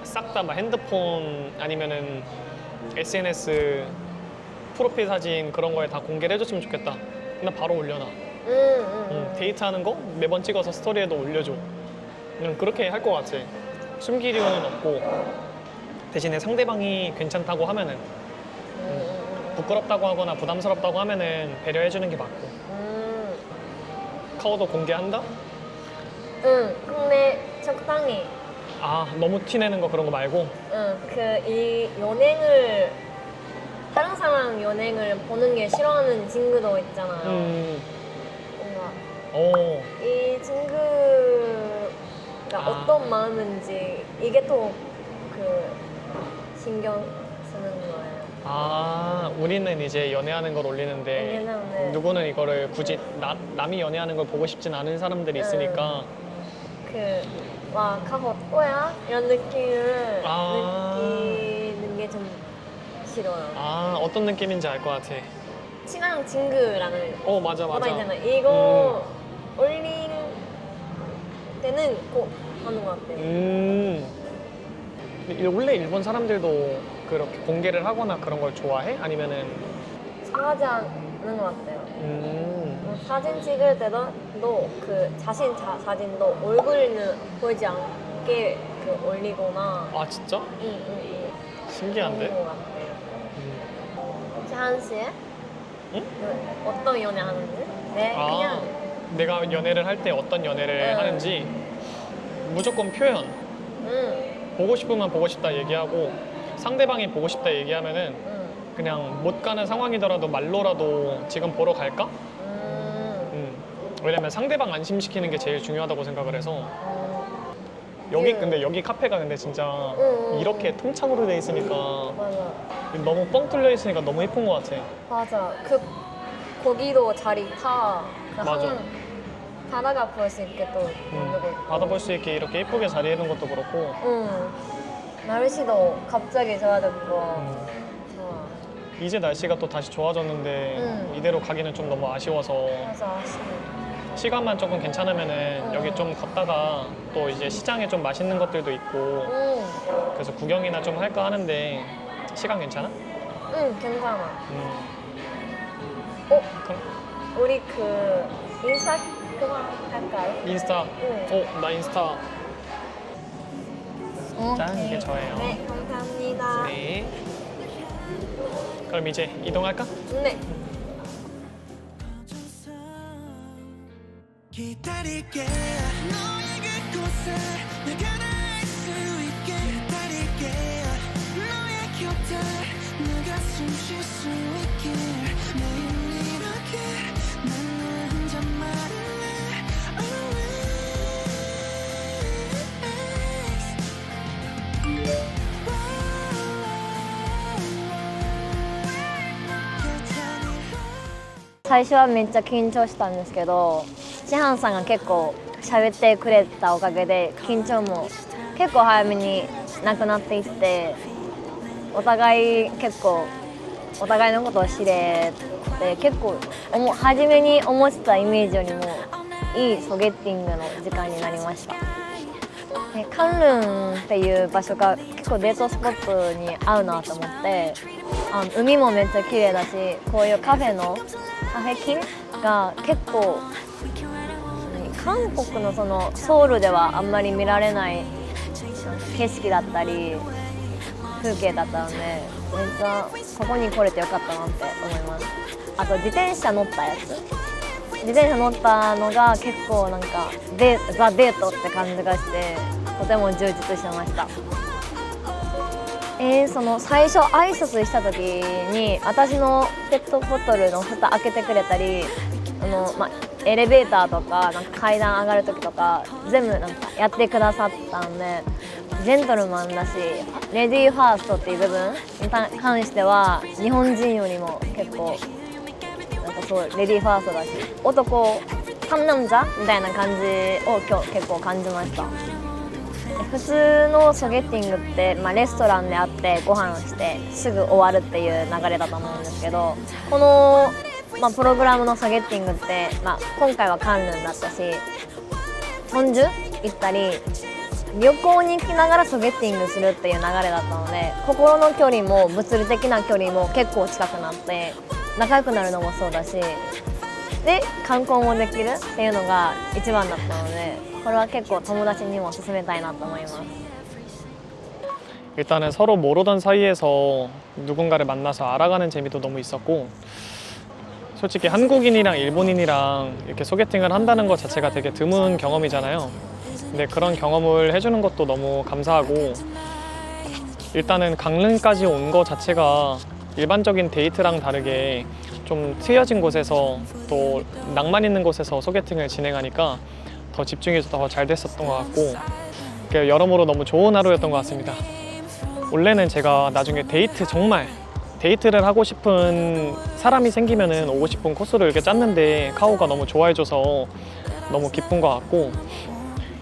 싹 다 막 핸드폰 아니면은 SNS 프로필 사진 그런 거에 다 공개를 해줬으면 좋겠다. 나 바로 올려놔. 데이트하는 거 매번 찍어서 스토리에도 올려줘. 그냥 그렇게 할 것 같아. 숨길 이유는 없고 대신에 상대방이 괜찮다고 하면은 부끄럽다고 하거나 부담스럽다고 하면은 배려해주는 게 맞고. 카오도 공개한다? 근데 적당히. 너무 티내는 거 그런 거 말고. 이 연행을 다른 사람 연행을 보는 게 싫어하는 친구도 있잖아요. 뭔가 이 친구가 어떤 마음인지 이게 또 그 신경 쓰는 거예요. 우리는 이제 연애하는 걸 올리는데 왜냐면 누구는 이거를 굳이 남이 연애하는 걸 보고 싶진 않은 사람들이 있으니까. 와 카호 또야? 이런 느낌을 아. 느끼는 게 좀 싫어요. 어떤 느낌인지 알 것 같아. 친한 친구라는 맞아. 거가 있잖아요. 이거 올린 때는 꼭 하는 것 같아요. 원래 일본 사람들도 그렇게 공개를 하거나 그런 걸 좋아해? 아니면은 상하지 않는 것 같아요. 사진 찍을 때도 그 자신 사진도 얼굴은 보이지 않게 그 올리거나. 진짜? 신기한데? 그런 것 같아요. 재한 씨? 어떤 연애 하는지? 네, 그냥 내가 연애를 할 때 어떤 연애를 하는지 무조건 표현. 보고 싶으면 보고 싶다 얘기하고 상대방이 보고 싶다 얘기하면은 그냥 못 가는 상황이더라도 말로라도 지금 보러 갈까? 왜냐면 상대방 안심시키는 게 제일 중요하다고 생각을 해서 근데 여기 카페가 근데 진짜 이렇게 통창으로 돼 있으니까 맞아. 너무 뻥 뚫려 있으니까 너무 예쁜 것 같아. 맞아. 거기도 자리 다 맞아. 바다가 볼 수 있게 또 만들고 있고. 받아볼 수 있게 이렇게 예쁘게 자리해 놓은 것도 그렇고. 날씨도 갑자기 좋아졌고. 좋아. 이제 날씨가 또 다시 좋아졌는데 이대로 가기는 좀 너무 아쉬워서 그래서 아쉽네. 시간만 조금 괜찮으면은 여기 좀 걷다가 또 이제 시장에 좀 맛있는 것들도 있고 그래서 구경이나 좀 할까 하는데 시간 괜찮아? 괜찮아. 그럼 우리 인스타 그거 할까요? 인스타. 나 인스타. 짠, 이게 저예요. 네, 감사합니다. 네. 그럼 이제 이동할까? 네. 기다릴게 너의 그곳에 내가 닿을 수 있게 기다릴게 너의 곁에 내가 숨 쉴 수 있게 매일 이렇게 난 너 혼자 말을 最初はめっちゃ緊張したんですけど、チハンさんが結構喋ってくれたおかげで緊張も結構早めになくなっていって、お互い結構お互いのことを知れて、結構初めに思ってたイメージよりもいいソゲッティングの時間になりました。カンルンっていう場所が結構デートスポットに合うなと思って、海もめっちゃ綺麗だし、こういうカフェキンが結構韓国のそのソウルではあんまり見られない景色だったり風景だったので、めっちゃここに来れてよかったなって思います。あと自転車乗ったのが結構なんかザ・デートって感じがして、とても充実してました。その最初挨拶した時に私のペットボトルの蓋開けてくれたり、エレベーターとか、なんか階段上がる時とか全部なんかやってくださったんで、ジェントルマンだし、レディーファーストっていう部分に関しては日本人よりも結構なんかそうレディーファーストだし、男三男者みたいな感じを今日結構感じました。普通のソゲッティングって、レストランで会ってご飯をしてすぐ終わるっていう流れだと思うんですけど、この、プログラムのソゲッティングって、今回はカンルンだったし、チョンジュ行ったり旅行に行きながらソゲッティングするっていう流れだったので、心の距離も物理的な距離も結構近くなって仲良くなるのもそうだし、で観光もできるっていうのが一番だったので、これは結構友達にも勧めたいなと思います。 일단은 서로 모르던 사이에서 누군가를 만나서 알아가는 재미도 너무 있었고, 솔직히 한국인이랑 일본인이랑 이렇게 소개팅을 한다는 것 자체가 되게 드문 경험이잖아요. 근데 그런 경험을 해주는 것도 너무 감사하고, 일단은 강릉까지 온 것 자체가 일반적인 데이트랑 다르게 좀 트여진 곳에서 또 낭만 있는 곳에서 소개팅을 진행하니까 더 집중해서 더 잘 됐었던 것 같고, 여러모로 너무 좋은 하루였던 것 같습니다. 원래는 제가 나중에 데이트를 하고 싶은 사람이 생기면은 오고 싶은 코스를 이렇게 짰는데 카오가 너무 좋아해줘서 너무 기쁜 것 같고,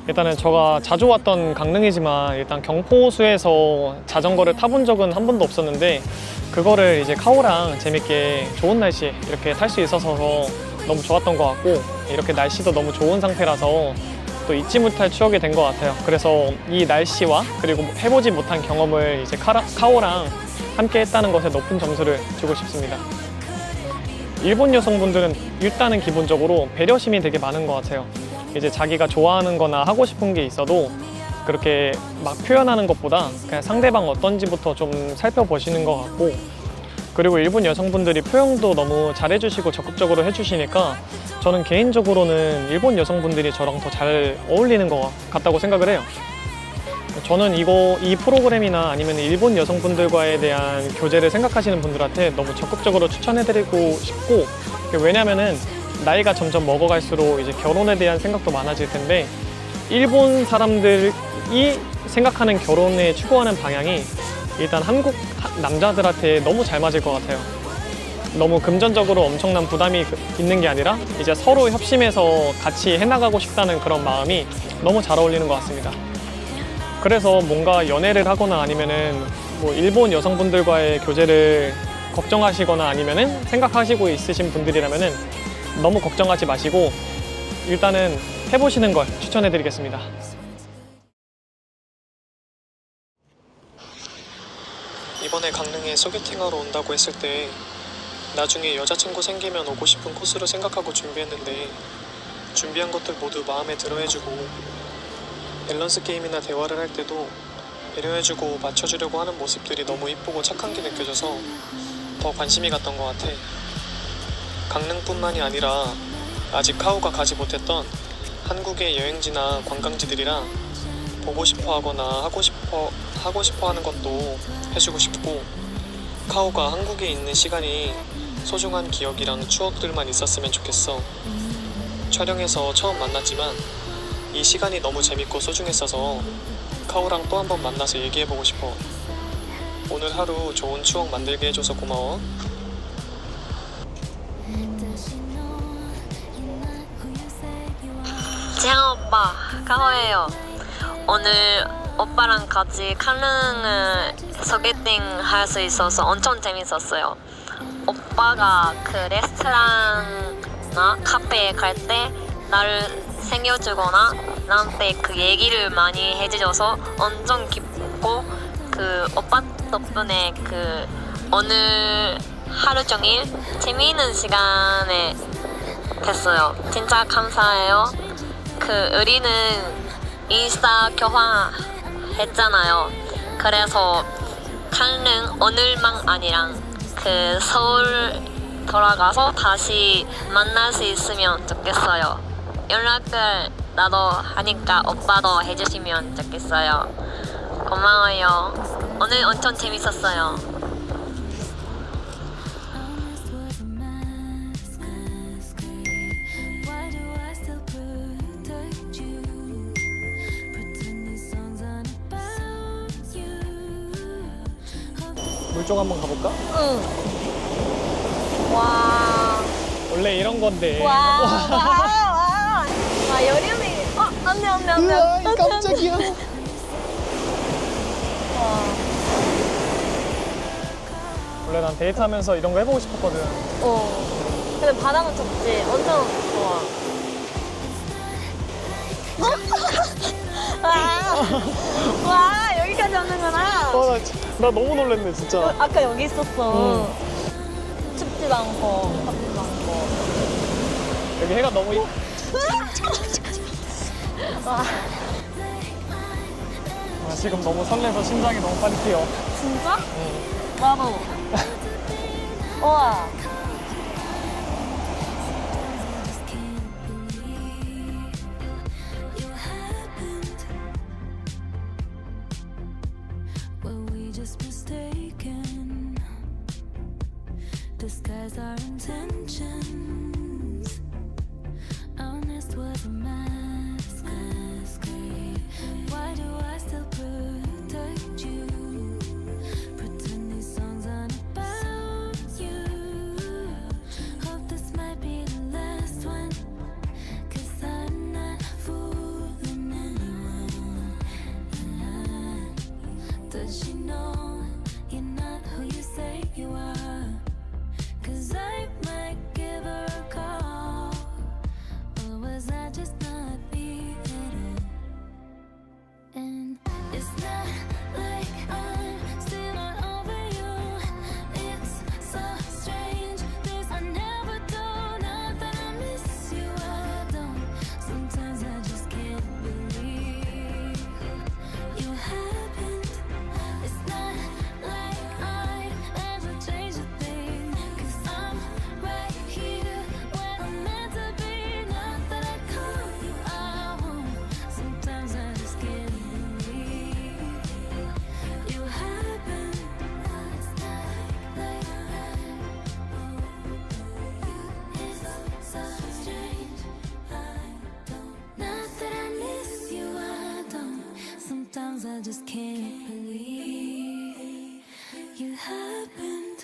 일단은 제가 자주 왔던 강릉이지만 일단 경포호수에서 자전거를 타본 적은 한 번도 없었는데, 그거를 이제 카오랑 재밌게 좋은 날씨에 이렇게 탈 수 있어서 너무 좋았던 것 같고, 이렇게 날씨도 너무 좋은 상태라서 또 잊지 못할 추억이 된 것 같아요. 그래서 이 날씨와 그리고 해보지 못한 경험을 이제 카오랑 함께 했다는 것에 높은 점수를 주고 싶습니다. 일본 여성분들은 일단은 기본적으로 배려심이 되게 많은 것 같아요. 이제 자기가 좋아하는 거나 하고 싶은 게 있어도 그렇게 막 표현하는 것보다 그냥 상대방 어떤지부터 좀 살펴보시는 것 같고, 그리고 일본 여성분들이 표현도 너무 잘해주시고 적극적으로 해주시니까 저는 개인적으로는 일본 여성분들이 저랑 더 잘 어울리는 것 같다고 생각을 해요. 저는 이 프로그램이나 아니면 일본 여성분들과에 대한 교제를 생각하시는 분들한테 너무 적극적으로 추천해드리고 싶고, 왜냐면은 나이가 점점 먹어갈수록 이제 결혼에 대한 생각도 많아질 텐데, 일본 사람들이 생각하는 결혼에 추구하는 방향이 일단 한국 남자들한테 너무 잘 맞을 것 같아요. 너무 금전적으로 엄청난 부담이 있는 게 아니라 이제 서로 협심해서 같이 해나가고 싶다는 그런 마음이 너무 잘 어울리는 것 같습니다. 그래서 뭔가 연애를 하거나 아니면은 뭐 일본 여성분들과의 교제를 걱정하시거나 아니면은 생각하시고 있으신 분들이라면은 너무 걱정하지 마시고 일단은 해보시는 걸 추천해드리겠습니다. 이번에 강릉에 소개팅하러 온다고 했을 때 나중에 여자친구 생기면 오고 싶은 코스로 생각하고 준비했는데, 준비한 것들 모두 마음에 들어 해주고, 밸런스 게임이나 대화를 할 때도 배려해주고 맞춰주려고 하는 모습들이 너무 이쁘고 착한 게 느껴져서 더 관심이 갔던 것 같아. 강릉뿐만이 아니라 아직 카오가 가지 못했던 한국의 여행지나 관광지들이랑 보고 싶어 하거나 하고 싶어 하는 것도 해주고 싶고, 카오가 한국에 있는 시간이 소중한 기억이랑 추억들만 있었으면 좋겠어. 촬영에서 처음 만났지만 이 시간이 너무 재밌고 소중했어서 카오랑 또 한 번 만나서 얘기해보고 싶어. 오늘 하루 좋은 추억 만들게 해줘서 고마워. 재한 오빠 가호예요. 오늘 오빠랑 같이 칸릉을 소개팅 할 수 있어서 엄청 재밌었어요. 오빠가 그 레스토랑이나 카페에 갈 때 나를 챙겨주거나 나한테 그 얘기를 많이 해줘서 엄청 기쁘고 그 오빠 덕분에 그 오늘 하루 종일 재미있는 시간에 됐어요. 진짜 감사해요. 그 우리는 인스타 교환했잖아요. 그래서 칸릉 오늘만 아니라 그 서울 돌아가서 다시 만날 수 있으면 좋겠어요. 연락을 나도 하니까 오빠도 해주시면 좋겠어요. 고마워요. 오늘 엄청 재밌었어요. Honest was a mask. Why do I still protect you? Pretend these songs aren't about you. 물 쪽 한번 가볼까? 응. 와. 원래 이런 건데. 와. 와, 여름이. 안 돼, 안 돼, 안 돼. 으아, 깜짝이야. 원래 난 데이트하면서 이런 거 해보고 싶었거든. 근데 바다는 좁지. 엄청 좋아. 와, 여기까지 오는구나. 나 너무 놀랐네 진짜. 아까 여기 있었어. 춥지도 않고, 덥지도 않고. 여기 해가 너무 와, 지금 너무 설레서 심장이 너무 빨리 뛰어. 진짜? 나도. 우와. Just can't believe you happened. Were we just mistaken? Disguise our intentions. Honest was a mask. Why do I still protect you? Pretend these songs aren't about you. Hope this might be the last one. 'Cause I'm not fooling anyone. Does she know you're not who you say you are? 'Cause I might give her a call. Or was I just not being it? And it's not like I'm still not over you. It's so strange. This I never do. Not that I miss you, I don't. Sometimes I just can't believe you happened. It's not like I'd ever change a thing. 'Cause I'm right here where I'm meant to be. Not that I call you, I won't. Sometimes I just can't believe you happened. It's not like it's so strange. I don't. Not that I miss you, I don't. Sometimes I just can't believe you happened.